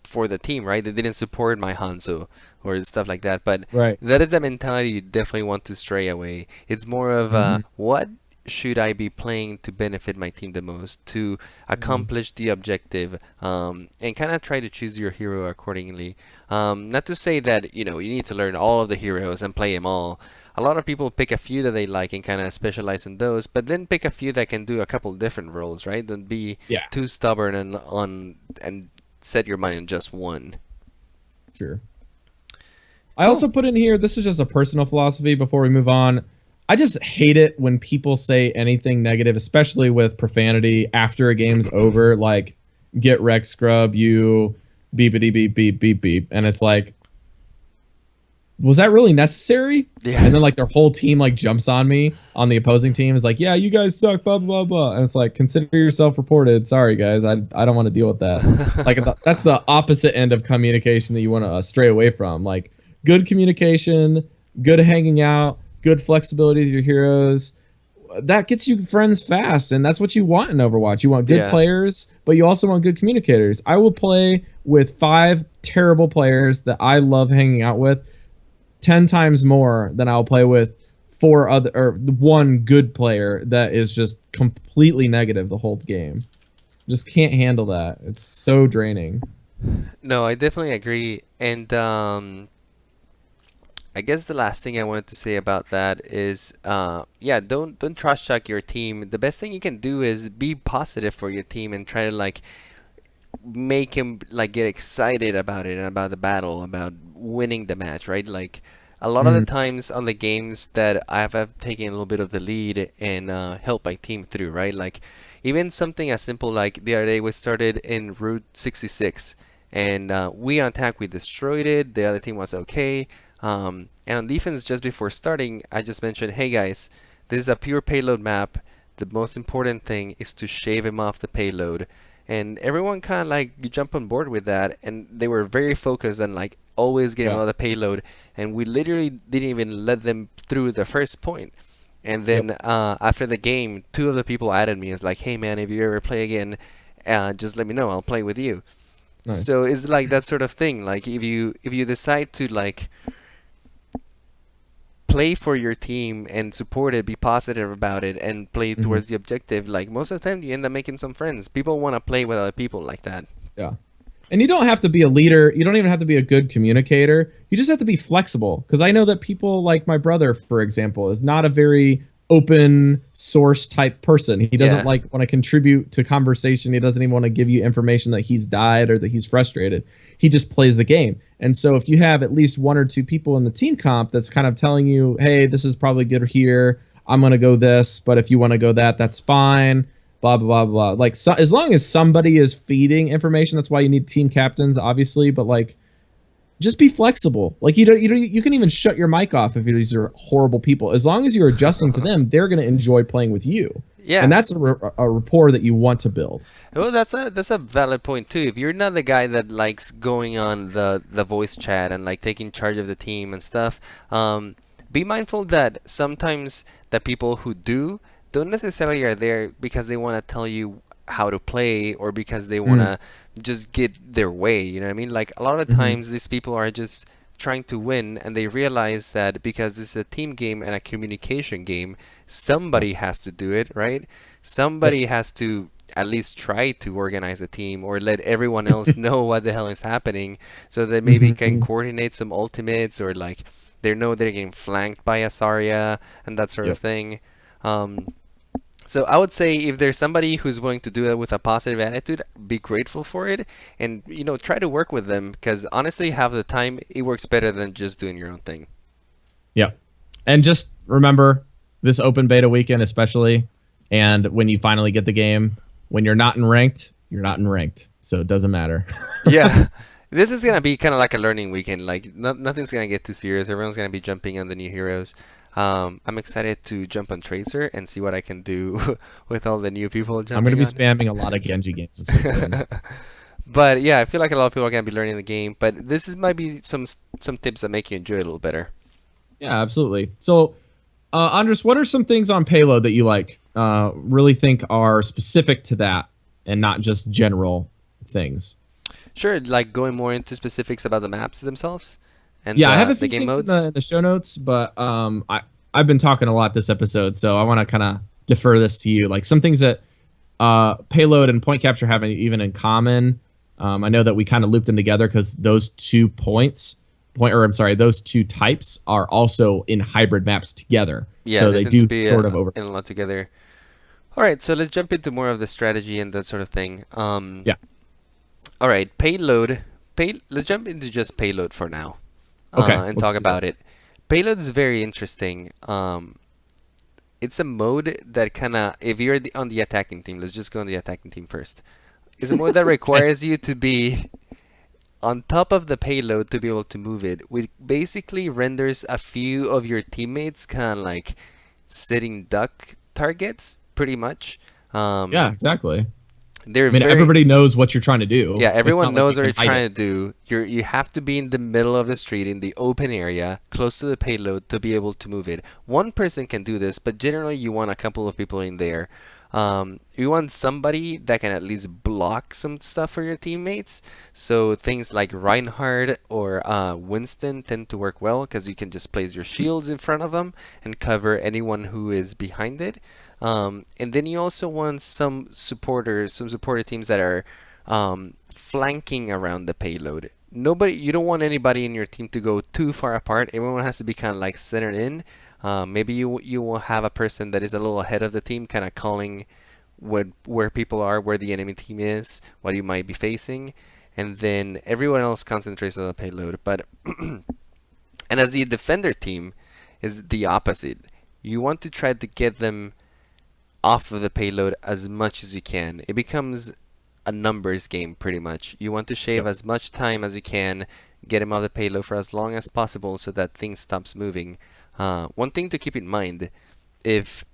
for the team, right? They didn't support my Hanzo or stuff like that. But Right. that is the mentality you definitely want to stray away. It's more of what should I be playing to benefit my team the most, to accomplish the objective, and kind of try to choose your hero accordingly. Not to say that, you need to learn all of the heroes and play them all. a lot of people pick a few that they like and kind of specialize in those, but then pick a few that can do a couple different roles, right? Don't be too stubborn and set your mind on just one. Sure. I also put in here, this is just a personal philosophy before we move on. I just hate it when people say anything negative, especially with profanity after a game's over, like, get wrecked, scrub, you, beepity beep, beep, beep, beep. And it's like, was that really necessary? Yeah. And then, like, their whole team, like, jumps on me, on the opposing team, is like, yeah, you guys suck, blah, blah, blah, blah. And it's like, consider yourself reported. Sorry, guys. I don't want to deal with that. Like, that's the opposite end of communication that you want to stray away from. Like, good communication, good hanging out, good flexibility with your heroes. That gets you friends fast, and that's what you want in Overwatch. You want good players, but you also want good communicators. I will play with 5 terrible players that I love hanging out with 10 times more than I'll play with 1 good player that is just completely negative the whole game. Just can't handle that. It's so draining. No, I definitely agree. And I guess the last thing I wanted to say about that is, don't trash talk your team. The best thing you can do is be positive for your team and try to like make him like get excited about it and about the battle, about winning the match, right? Like a lot of the times on the games that I've taken a little bit of the lead and helped my team through, right? Like even something as simple like the other day we started in Route 66 and we on attack, we destroyed it. The other team was okay. And on defense, just before starting, I just mentioned, hey guys, this is a pure payload map. The most important thing is to shave him off the payload. And everyone kind of like jump on board with that, and they were very focused on like always getting out of the payload. And we literally didn't even let them through the first point. And then after the game, 2 of the people added me. It's like, hey man, if you ever play again, just let me know. I'll play with you. Nice. So it's like that sort of thing. Like if you decide to like play for your team and support it, be positive about it, and play towards the objective, like most of the time you end up making some friends. People want to play with other people like that. Yeah. And you don't have to be a leader. You don't even have to be a good communicator. You just have to be flexible. Because I know that people like my brother, for example, is not a very open source type person. He doesn't like want to contribute to conversation. He doesn't even want to give you information that he's died or that he's frustrated. He just plays the game. And so if you have at least 1 or 2 people in the team comp that's kind of telling you, hey, this is probably good here, I'm going to go this, but if you want to go that, that's fine, blah, blah, blah, blah. Like, so, as long as somebody is feeding information, that's why you need team captains, obviously, but like, just be flexible. Like you can even shut your mic off if these are horrible people. As long as you're adjusting to them, they're going to enjoy playing with you. Yeah, and that's a rapport that you want to build. Well, that's a valid point too. If you're not the guy that likes going on the voice chat and like taking charge of the team and stuff, be mindful that sometimes the people who don't necessarily are there because they want to tell you how to play or because they want to just get their way, you know what I mean? Like a lot of times these people are just trying to win, and they realize that because this is a team game and a communication game, somebody has to do it, right? Somebody has to at least try to organize a team or let everyone else know what the hell is happening, so that maybe can coordinate some ultimates, or like they know they're getting flanked by a Zarya and that sort of thing. So I would say if there's somebody who's willing to do that with a positive attitude, be grateful for it, and try to work with them, because honestly, half the time it works better than just doing your own thing. Yeah, and just remember this open beta weekend, especially, and when you finally get the game, when you're not in ranked, you're not in ranked, so it doesn't matter. Yeah. This is gonna be kind of like a learning weekend. Like nothing's gonna get too serious. Everyone's gonna be jumping on the new heroes. I'm excited to jump on Tracer and see what I can do with all the new people jumping. I'm going to be spamming a lot of Genji games this weekend. But yeah, I feel like a lot of people are going to be learning the game. But might be some tips that make you enjoy it a little better. Yeah, absolutely. So, Andres, what are some things on payload that you like, really think are specific to that and not just general things? Sure, like going more into specifics about the maps themselves. And I have a few things in the show notes, but I've been talking a lot this episode, so I want to kind of defer this to you. Like some things that payload and point capture have even in common. I know that we kind of looped them together because those 2 points those two types are also in hybrid maps together. Yeah, so they tend do to be sort of over. in a lot together. All right, so let's jump into more of the strategy and that sort of thing. Yeah. All right, payload. Let's jump into just payload for now. Okay, And let's talk do about that. it. Payload is very interesting. It's a mode that kind of, if you're on the attacking team, let's just go on the attacking team first. It's a mode that requires you to be on top of the payload to be able to move it, which basically renders a few of your teammates kind of like sitting duck targets, pretty much. Yeah, exactly. They're I mean, very, everybody knows what you're trying to do. yeah, It's everyone not like knows you what you're can hide trying it. to do. You have to be in the middle of the street, in the open area, close to the payload to be able to move it. One person can do this, but generally you want a couple of people in there. You want somebody that can at least block some stuff for your teammates. So things like Reinhardt or Winston tend to work well because you can just place your shields in front of them and cover anyone who is behind it. And then you also want some supporter teams that are flanking around the payload. You don't want anybody in your team to go too far apart. Everyone has to be kind of like centered in. Maybe you will have a person that is a little ahead of the team, kind of calling where people are, where the enemy team is, what you might be facing, and then everyone else concentrates on the payload. But and as the defender team is the opposite. You want to try to get them off of the payload as much as you can. It becomes a numbers game pretty much. You want to shave as much time as you can, get him off the payload for as long as possible so that things stops moving. One thing to keep in mind, if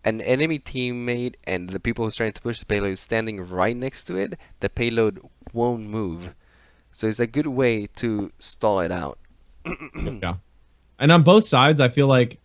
an enemy teammate and the people who's trying to push the payload is standing right next to it, the payload won't move. So it's a good way to stall it out. Yeah. And on both sides, I feel like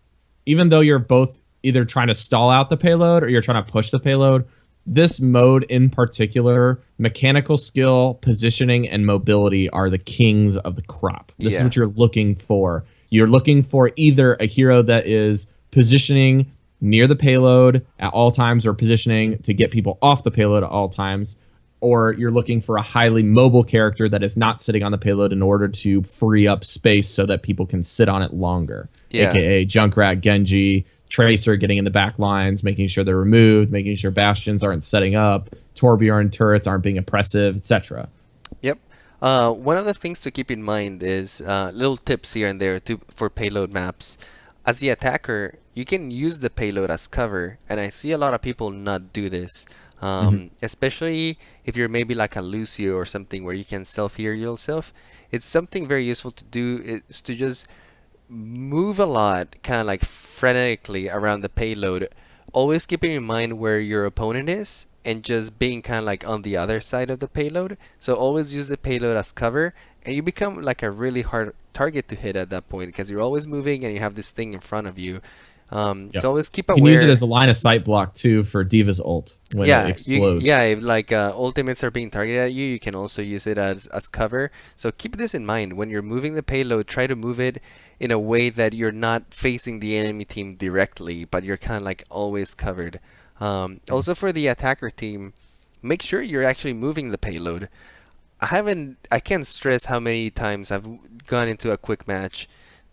even though you're both either trying to stall out the payload or you're trying to push the payload, this mode in particular, mechanical skill, positioning, and mobility are the kings of the crop. This is what you're looking for. You're looking for either a hero that is positioning near the payload at all times or positioning to get people off the payload at all times, or you're looking for a highly mobile character that is not sitting on the payload in order to free up space so that people can sit on it longer, aka Junkrat, Genji, Tracer getting in the back lines, making sure they're removed, making sure bastions aren't setting up, Torbjorn turrets aren't being oppressive, etc. Yep. One of the things to keep in mind is little tips here and there for payload maps. As the attacker, you can use the payload as cover, and I see a lot of people not do this. Especially if you're maybe like a Lucio or something where you can self-heal yourself. It's something very useful to do, is to just move a lot, kind of like frenetically around the payload, always keeping in mind where your opponent is and just being kind of like on the other side of the payload. So always use the payload as cover, and you become like a really hard target to hit at that point because you're always moving and you have this thing in front of you. So always keep aware. You can use it as a line of sight block too for Diva's ult when it explodes. If like ultimates are being targeted at you, you can also use it as cover. So keep this in mind when you're moving the payload. Try to move it in a way that you're not facing the enemy team directly, but you're kind of like always covered. Also for the attacker team, make sure you're actually moving the payload. I can't stress how many times I've gone into a quick match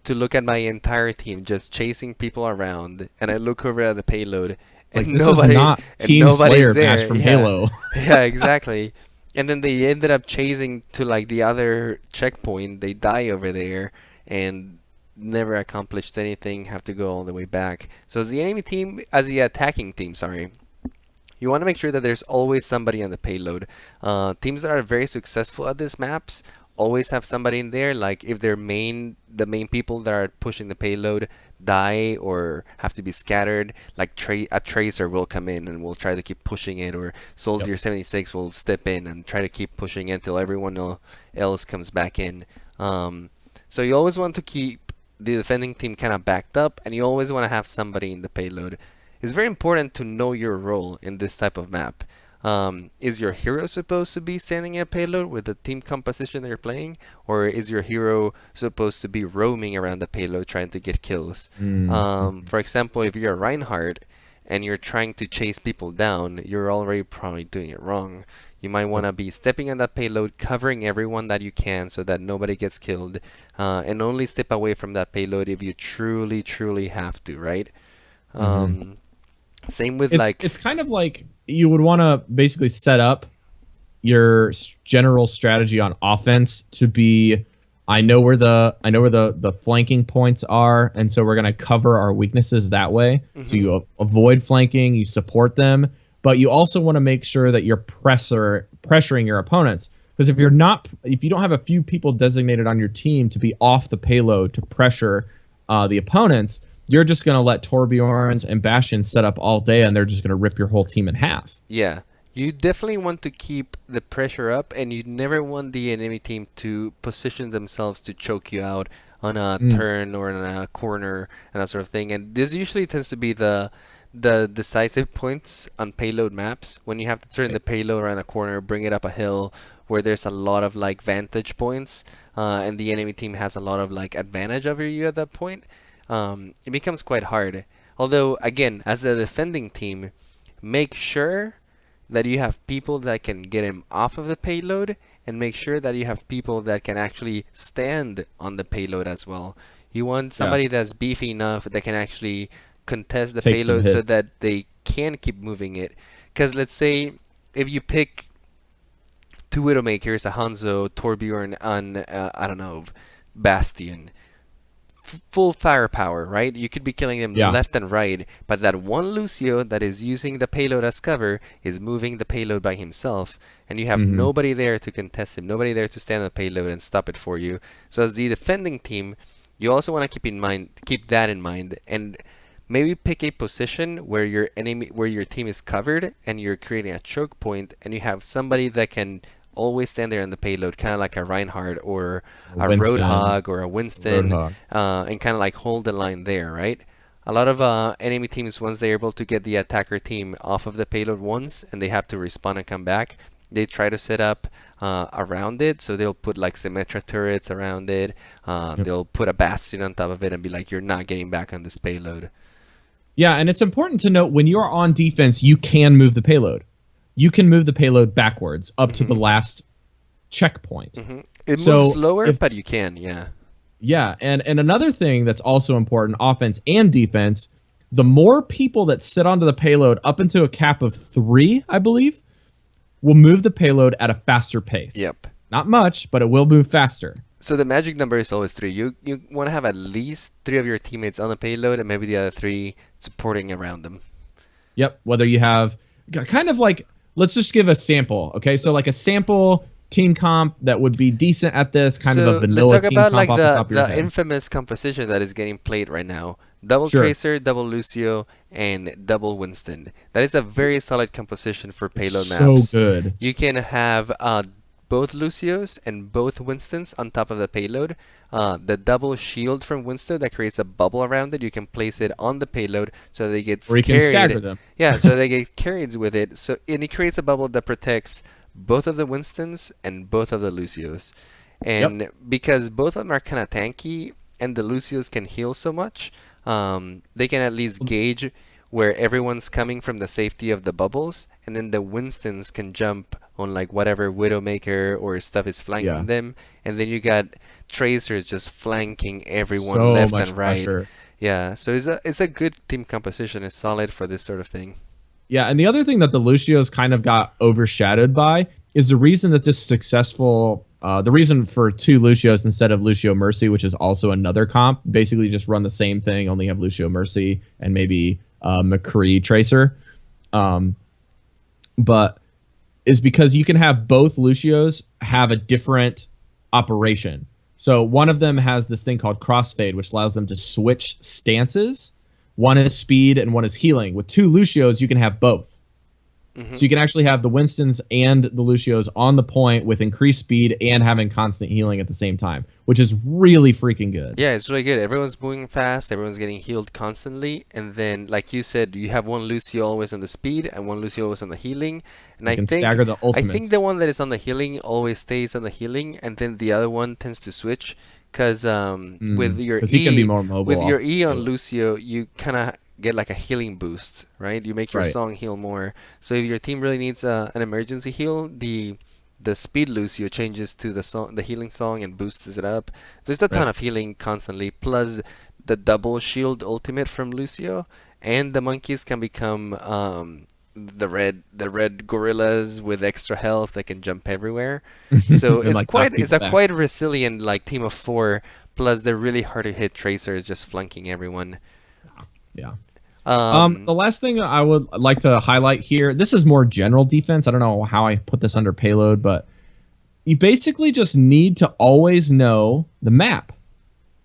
to look at my entire team just chasing people around, and I look over at the payload and this is not Team Slayer match from Halo. Yeah, exactly. And then they ended up chasing to like the other checkpoint. They die over there and never accomplished anything, have to go all the way back. So as the attacking team, you want to make sure that there's always somebody on the payload. Teams that are very successful at these maps always have somebody in there. Like if the main people that are pushing the payload die or have to be scattered, like a Tracer will come in and will try to keep pushing it, or Soldier 76 will step in and try to keep pushing it until everyone else comes back in. So you always want to keep the defending team kind of backed up, and you always want to have somebody in the payload. It's very important to know your role in this type of map. Is your hero supposed to be standing at payload with the team composition they're playing, or is your hero supposed to be roaming around the payload trying to get kills? For example, if you're Reinhardt and you're trying to chase people down, you're already probably doing it wrong. You might want to be stepping on that payload, covering everyone that you can so that nobody gets killed, and only step away from that payload if you truly, truly have to, right? Same with It's kind of like you would want to basically set up your general strategy on offense to be, I know where the flanking points are, and so we're going to cover our weaknesses that way. So you avoid flanking, you support them, but you also want to make sure that you're pressuring your opponents. Because if you don't have a few people designated on your team to be off the payload to pressure the opponents, you're just going to let Torbjorns and Bastions set up all day, and they're just going to rip your whole team in half. Yeah. You definitely want to keep the pressure up, and you never want the enemy team to position themselves to choke you out on a turn or in a corner and that sort of thing. And this usually tends to be the decisive points on payload maps, when you have to turn the payload around a corner, bring it up a hill where there's a lot of like vantage points, and the enemy team has a lot of like advantage over you at that point. It becomes quite hard. Although, again, as the defending team, make sure that you have people that can get him off of the payload, and make sure that you have people that can actually stand on the payload as well. You want somebody that's beefy enough that can actually contest the payload so that they can keep moving it. Because let's say if you pick two Widowmakers, a Hanzo, Torbjorn, and I don't know, Bastion, full firepower, right? You could be killing them left and right, but that one Lucio that is using the payload as cover is moving the payload by himself, and you have nobody there to contest him, nobody there to stand on the payload and stop it for you. So as the defending team, you also want to keep that in mind, and maybe pick a position where your team is covered, and you're creating a choke point, and you have somebody that can always stand there on the payload, kind of like a Reinhardt or a Roadhog or a Winston, and kind of like hold the line there, right? A lot of enemy teams, once they're able to get the attacker team off of the payload once, and they have to respawn and come back, they try to set up around it. So they'll put like Symmetra turrets around it. They'll put a Bastion on top of it and be like, you're not getting back on this payload. Yeah, and it's important to note, when you're on defense, you can move the payload. You can move the payload backwards up to the last checkpoint. It moves slower, but you can, yeah. Yeah, and another thing that's also important, offense and defense, the more people that sit onto the payload up into a cap of 3, I believe, will move the payload at a faster pace. Yep. Not much, but it will move faster. So the magic number is always 3. You want to have at least 3 of your teammates on the payload, and maybe the other 3 supporting around them. Yep, whether you have kind of like, let's just give a sample, okay? So like a sample team comp that would be decent at this, kind of a vanilla team comp like off the top of your head. the infamous composition that is getting played right now. Double Tracer, double Lucio, and double Winston. That is a very solid composition for payload maps. So good. You can have both Lucios and both Winstons on top of the payload. The double shield from Winston that creates a bubble around it, you can place it on the payload so they get carried. Or you can stagger them. Yeah, so they get carried with it. And it creates a bubble that protects both of the Winstons and both of the Lucios. And because both of them are kind of tanky, and the Lucios can heal so much, they can at least gauge where everyone's coming from the safety of the bubbles, and then the Winstons can jump on like whatever Widowmaker or stuff is flanking them, and then you got Tracers just flanking everyone left and right. Pressure. Yeah, so it's a good team composition. It's solid for this sort of thing. Yeah, and the other thing that the Lucios kind of got overshadowed by is the reason that this successful, the reason for 2 Lucios instead of Lucio Mercy, which is also another comp, basically just run the same thing, only have Lucio Mercy and maybe McCree Tracer, but is because you can have both Lucios have a different operation. So one of them has this thing called crossfade, which allows them to switch stances. One is speed and one is healing. With 2 Lucios, you can have both. So you can actually have the Winstons and the Lucios on the point with increased speed and having constant healing at the same time, which is really freaking good. Yeah, it's really good. Everyone's moving fast. Everyone's getting healed constantly. And then, like you said, you have one Lucio always on the speed and one Lucio always on the healing. And I think stagger the ultimates. I think the one that is on the healing always stays on the healing, and then the other one tends to switch. Because with your he can be more mobile with your E on Lucio, you kind of get like a healing boost, right? You make your Right. song heal more. So if your team really needs an emergency heal, the speed Lucio changes to the healing song and boosts it up. There's a ton Right. of healing constantly, plus the double shield ultimate from Lucio, and the monkeys can become the red gorillas with extra health that can jump everywhere. So And like knock it's people a back. quite resilient like team of four. Plus they're really hard to hit tracers, just flunking everyone. Yeah. Um, The last thing I would like to highlight here, this is more general defense. I don't know how I put this under payload, but you basically just need to always know the map.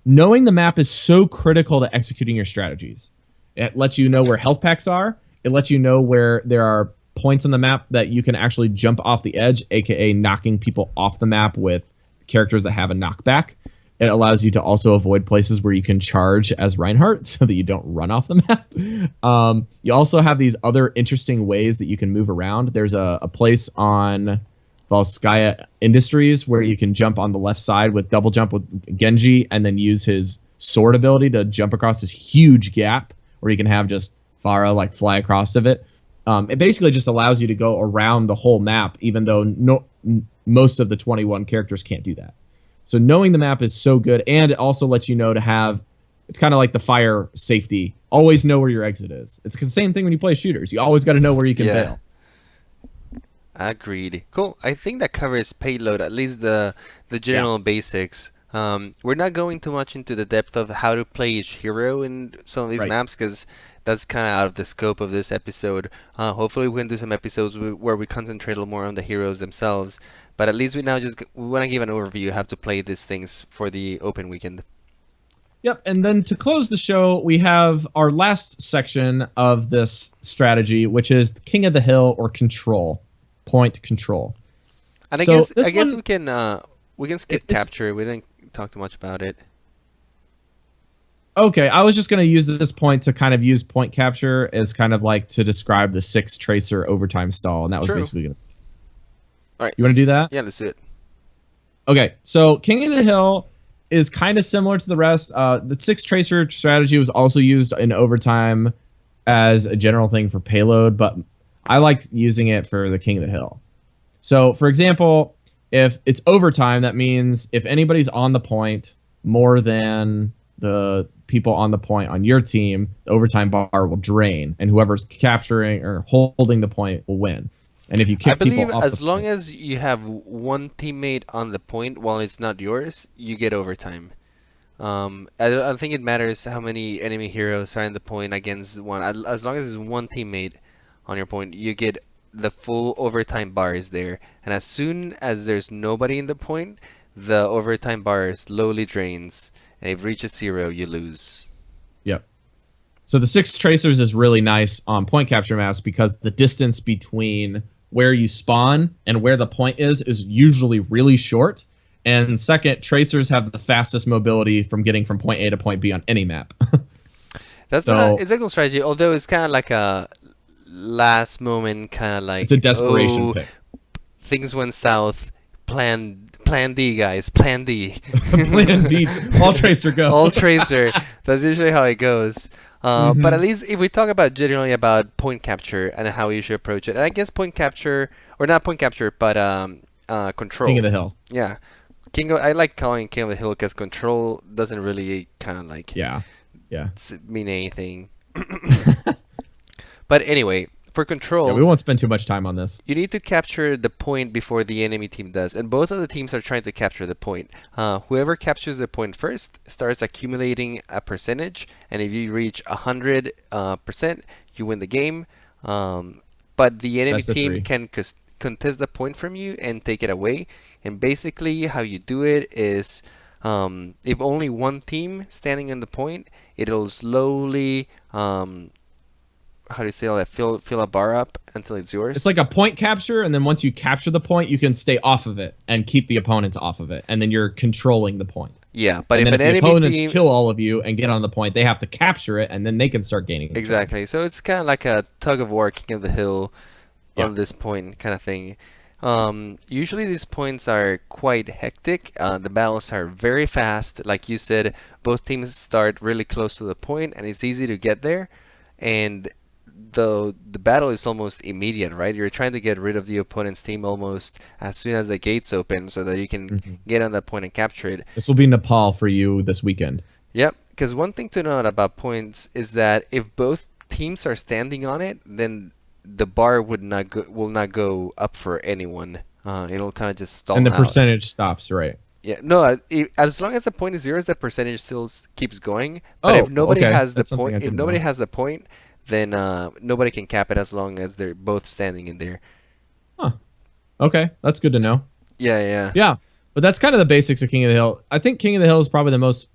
Knowing the map is so critical to executing your strategies. It lets you know where health packs are. It lets you know where there are points on the map that you can actually jump off the edge, aka knocking people off the map with characters that have a knockback. It allows you to also avoid places where you can charge as Reinhardt so that you don't run off the map. You also have these other interesting ways that you can move around. There's a place on Volskaya Industries where you can jump on the left side with double jump with Genji and then use his sword ability to jump across this huge gap where you can have just Pharah like fly across of it. It basically just allows you to go around the whole map, even though most of the 21 characters can't do that. So knowing the map is so good, and it also lets you know to have, it's kind of like the fire safety, always know where your exit is. It's the same thing when you play shooters. You always got to know where you can Yeah. bail. Agreed. Cool. I think that covers payload, at least the general basics. We're not going too much into the depth of how to play each hero in some of these Right. maps because that's kind of out of the scope of this episode. Hopefully, we can do some episodes where we concentrate a little more on the heroes themselves. But at least we want to give an overview of how to play these things for the open weekend. Yep, and then to close the show, we have our last section of this strategy, which is King of the Hill or control, point control. And So I this guess one- we can skip it's- capture. We didn't talk too much about it. Okay, I was just going to use this point to kind of use point capture as kind of like to describe the 6 tracer overtime stall, and that was True. basically gonna... All right. You want to do that? Yeah, let's do it. Okay, so King of the Hill is kind of similar to the rest. The 6 tracer strategy was also used in overtime as a general thing for payload, but I like using it for the King of the Hill. So, for example, if it's overtime, that means if anybody's on the point more than the people on the point on your team, the overtime bar will drain, and whoever's capturing or holding the point will win. And if you I kick believe people off as the long point, as you have one teammate on the point while it's not yours, you get overtime. I don't think it matters how many enemy heroes are in the point against one. As long as it's one teammate on your point, you get the full overtime bar is there. And as soon as there's nobody in the point, the overtime bar slowly drains. And if it reaches 0, you lose. Yep. So the 6 tracers is really nice on point capture maps because the distance between where you spawn and where the point is usually really short. And second, tracers have the fastest mobility from getting from point A to point B on any map. It's a cool strategy, although it's kind of like a last moment kind of like It's a desperation pick. Things went south. Plan D, guys. Plan D. Plan D, all tracer go. All tracer. That's usually how it goes. But at least if we talk about generally about point capture and how you should approach it, and I guess point capture, or not point capture, but control. King of the Hill. Yeah. I like calling King of the Hill because control doesn't really kind of like Yeah. mean anything. But anyway, for control, Yeah, we won't spend too much time on this. you need to capture the point before the enemy team does, and both of the teams are trying to capture the point. Whoever captures the point first starts accumulating a percentage, and if you reach 100%, you win the game. But the enemy Best of team 3. can contest the point from you and take it away. And basically, how you do it is, if only one team standing on the point, it'll slowly how do you say all that? Fill a bar up until it's yours. It's like a point capture, and then once you capture the point, you can stay off of it and keep the opponents off of it, and then you're controlling the point. Yeah, but And if then an if the enemy opponents team kill all of you and get on the point, they have to capture it, and then they can start gaining. control. exactly, so it's kind of like a tug of war, King of the Hill, Yeah. on this point kind of thing. Usually these points are quite hectic. The battles are very fast. Like you said, both teams start really close to the point, and it's easy to get there. and the battle is almost immediate, right? You're trying to get rid of the opponent's team almost as soon as the gates open, so that you can get on that point and capture it. This will be Nepal for you this weekend. Yep, because one thing to note about points is that if both teams are standing on it, then the bar will not go up for anyone. It'll kind of just stall And the out. percentage stops, right? Yeah, no. As long as the point is yours, the percentage still keeps going. But if nobody okay. has the That's something I point, if didn't nobody know. has the point, then nobody can cap it as long as they're both standing in there. Huh. Okay, that's good to know. Yeah, yeah. Yeah, but that's kind of the basics of King of the Hill. I think King of the Hill is probably the most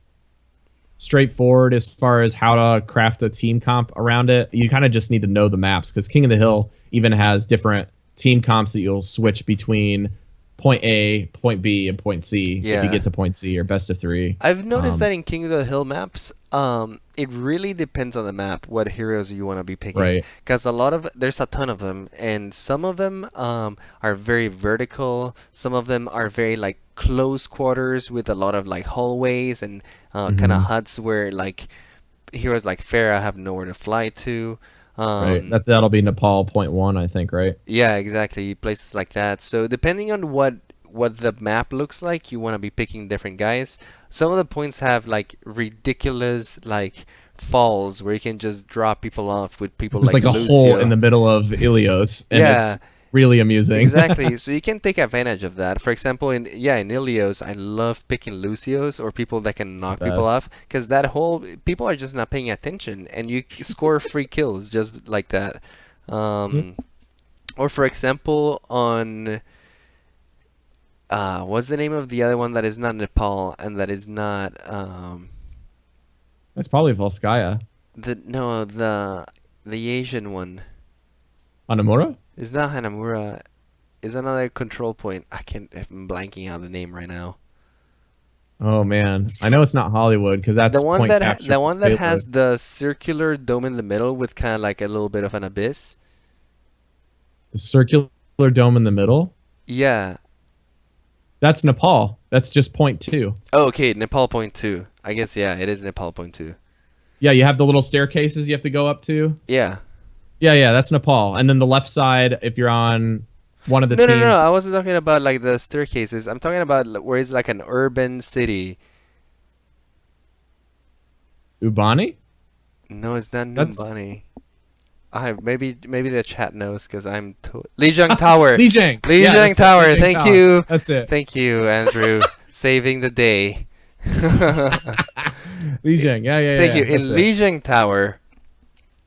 straightforward as far as how to craft a team comp around it. You kind of just need to know the maps, because King of the Hill even has different team comps that you'll switch between point A, point B, and point C if Yeah. you get to point C, or best of 3. I've noticed that in King of the Hill maps, it really depends on the map what heroes you want to be picking. Right. Because there's a ton of them, and some of them are very vertical. Some of them are very like close quarters with a lot of like hallways and kind of huts where like heroes like Farah have nowhere to fly to. Right. That'll be Nepal point 1, I think, right? Yeah, exactly. Places like that. So depending on what the map looks like, you want to be picking different guys. Some of the points have like ridiculous like falls where you can just drop people off with people There's like a Lucio. hole in the middle of Ilios, and Yeah. it's really amusing. Exactly. So you can take advantage of that. For example, in Ilios, I love picking Lucios or people that can knock people best. off, because that whole people are just not paying attention, and you score free kills just like that. Or for example, on what's the name of the other one that is not Nepal and that is not That's probably Volskaya. the Asian one. Hanamura? It's not Hanamura. It's another control point. I'm blanking out the name right now. Oh man, I know it's not Hollywood, because that's The one point that capture. the one that payload. has the circular dome in the middle with kind of like a little bit of an abyss. the circular dome in the middle. Yeah. That's Nepal. That's just point 2. Oh, okay. Nepal point 2. I guess yeah, it is Nepal point 2. Yeah, you have the little staircases you have to go up to. Yeah. Yeah, that's Nepal. And then the left side, if you're on one of the No, teams. no, no. I wasn't talking about like the staircases. I'm talking about where it's like an urban city. Ubani? No, it's not That's- Numbani. Maybe the chat knows because I'm Lijiang Tower. Lijiang. Lijiang Yeah, that's it, Tower. Lijiang Thank Tower. you. That's it. Thank you, Andrew, saving the day. Lijiang. Yeah. Thank you. In that's it. Lijiang Tower,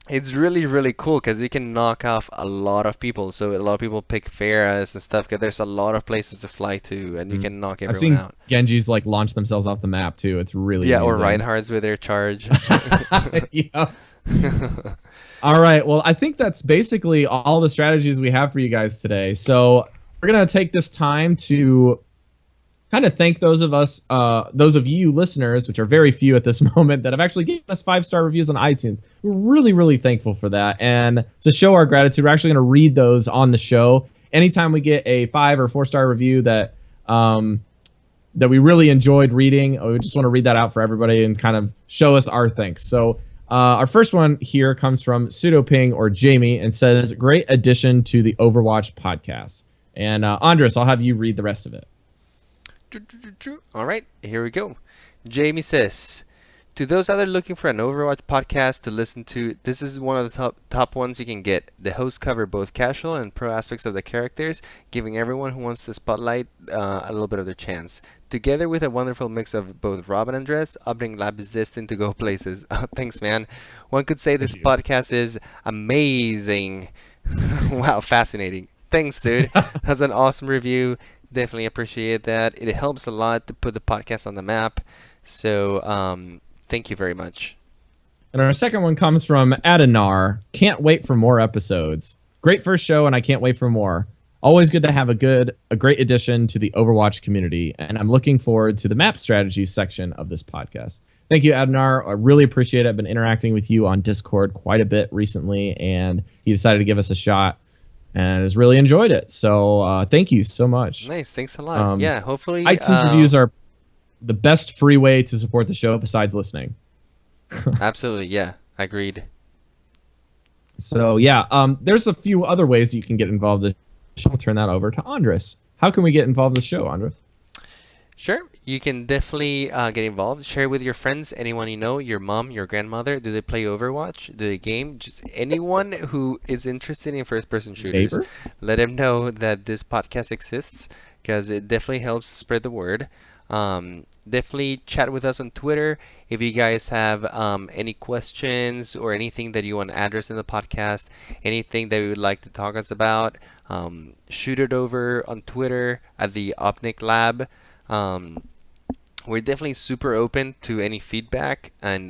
it's really, really cool because you can knock off a lot of people. So a lot of people pick Pharahs and stuff because there's a lot of places to fly to, and you can knock I've everyone seen out. Genjis like launch themselves off the map too. It's really Yeah, or amusing. Reinhardt's with their charge. Yeah. All right. Well, I think that's basically all the strategies we have for you guys today. So we're gonna take this time to kind of thank those of you listeners, which are very few at this moment, that have actually given us 5-star reviews on iTunes. We're really, really thankful for that. And to show our gratitude, we're actually going to read those on the show. Anytime we get a 5 or 4-star review that we really enjoyed reading, we just want to read that out for everybody and kind of show us our thanks. So our first one here comes from Pseudoping or Jamie and says, "Great addition to the Overwatch podcast." And Andres, I'll have you read the rest of it. All right, here we go. Jamie says, to those out there looking for an Overwatch podcast to listen to, this is one of the top ones you can get. The hosts cover both casual and pro aspects of the characters, giving everyone who wants the spotlight a little bit of their chance. Together with a wonderful mix of both Rob and Andres, Opening Lab is destined to go places. Thanks, man. One could say this podcast is amazing. Wow, fascinating. Thanks, dude. That's an awesome review. Definitely appreciate that. It helps a lot to put the podcast on the map. So, thank you very much. And our second one comes from Adenar. "Can't wait for more episodes. Great first show, and I can't wait for more. Always good to have a great addition to the Overwatch community, and I'm looking forward to the map strategies section of this podcast." Thank you, Adenar. I really appreciate it. I've been interacting with you on Discord quite a bit recently, and he decided to give us a shot and has really enjoyed it. So thank you so much. Nice. Thanks a lot. Yeah, hopefully... iTunes reviews are the best free way to support the show besides listening. Absolutely, yeah. Agreed. So yeah, there's a few other ways you can get involved in the show. I'll turn that over to Andres. How can we get involved in the show, Andres? Sure, you can definitely get involved. Share with your friends, anyone you know, your mom, your grandmother. Do they play Overwatch? Do they game? Just anyone who is interested in first-person shooters. Neighbor? Let them know that this podcast exists because it definitely helps spread the word. Definitely chat with us on Twitter if you guys have any questions or anything that you want to address in the podcast, anything that you would like to talk us about. Shoot it over on Twitter at the Omnic Lab. We're definitely super open to any feedback, and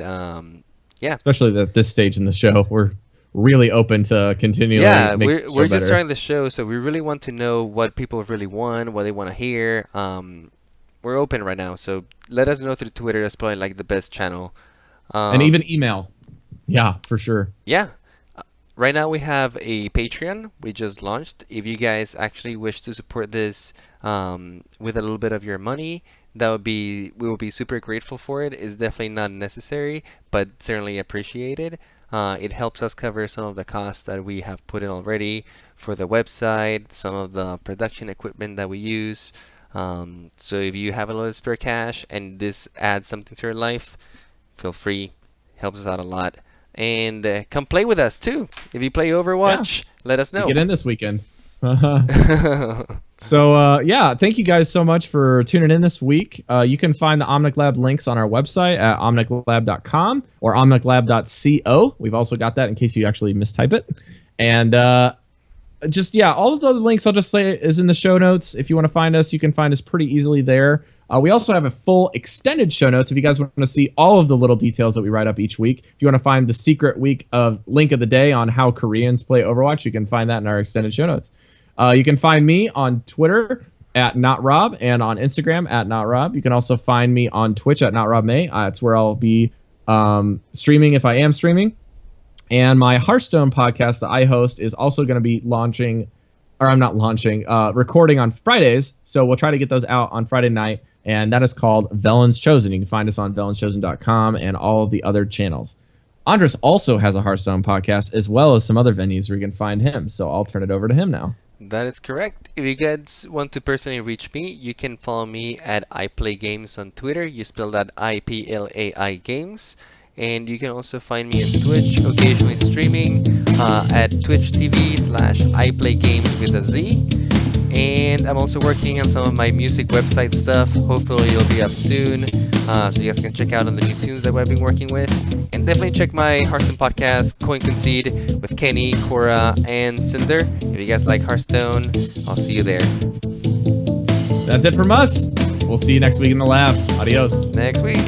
yeah, Especially at this stage in the show, we're really open to continually. yeah, make we're the show we're just better. starting the show, so we really want to know what people really want, what they want to hear. We're open right now, so let us know through Twitter. That's probably like the best channel. And even email. Yeah, for sure. Yeah. Right now we have a Patreon we just launched. If you guys actually wish to support this with a little bit of your money, we will be super grateful for it. It's definitely not necessary, but certainly appreciated. It helps us cover some of the costs that we have put in already for the website, some of the production equipment that we use. So if you have a little spare cash and this adds something to your life, feel free. Helps us out a lot. And come play with us too. If you play Overwatch, let us know. Get in this weekend. So yeah, thank you guys so much for tuning in this week. You can find the Omnic Lab links on our website at omniclab.com or omniclab.co. We've also got that in case you actually mistype it. And just, yeah, all of the links I'll just say is in the show notes. If you want to find us, you can find us pretty easily there. We also have a full extended show notes if you guys want to see all of the little details that we write up each week. If you want to find the secret week of link of the day on how Koreans play Overwatch, you can find that in our extended show notes. You can find me on Twitter at NotRob and on Instagram at NotRob. You can also find me on Twitch at NotRobMay. It's where I'll be streaming if I am streaming. And my Hearthstone podcast that I host is also going to be recording on Fridays. So we'll try to get those out on Friday night. And that is called Velen's Chosen. You can find us on vellenschosen.com and all of the other channels. Andres also has a Hearthstone podcast as well as some other venues where you can find him. So I'll turn it over to him now. That is correct. If you guys want to personally reach me, you can follow me at iPlayGames on Twitter. You spell that IPLAI Games. And you can also find me on Twitch, occasionally streaming at Twitch TV/iPlayGames with a Z. And I'm also working on some of my music website stuff. Hopefully it'll be up soon, so you guys can check out on the new tunes that I've been working with. And definitely check my Hearthstone podcast, Coin Concede, with Kenny, Cora, and Cinder. If you guys like Hearthstone, I'll see you there. That's it from us. We'll see you next week in the lab. Adios. Next week.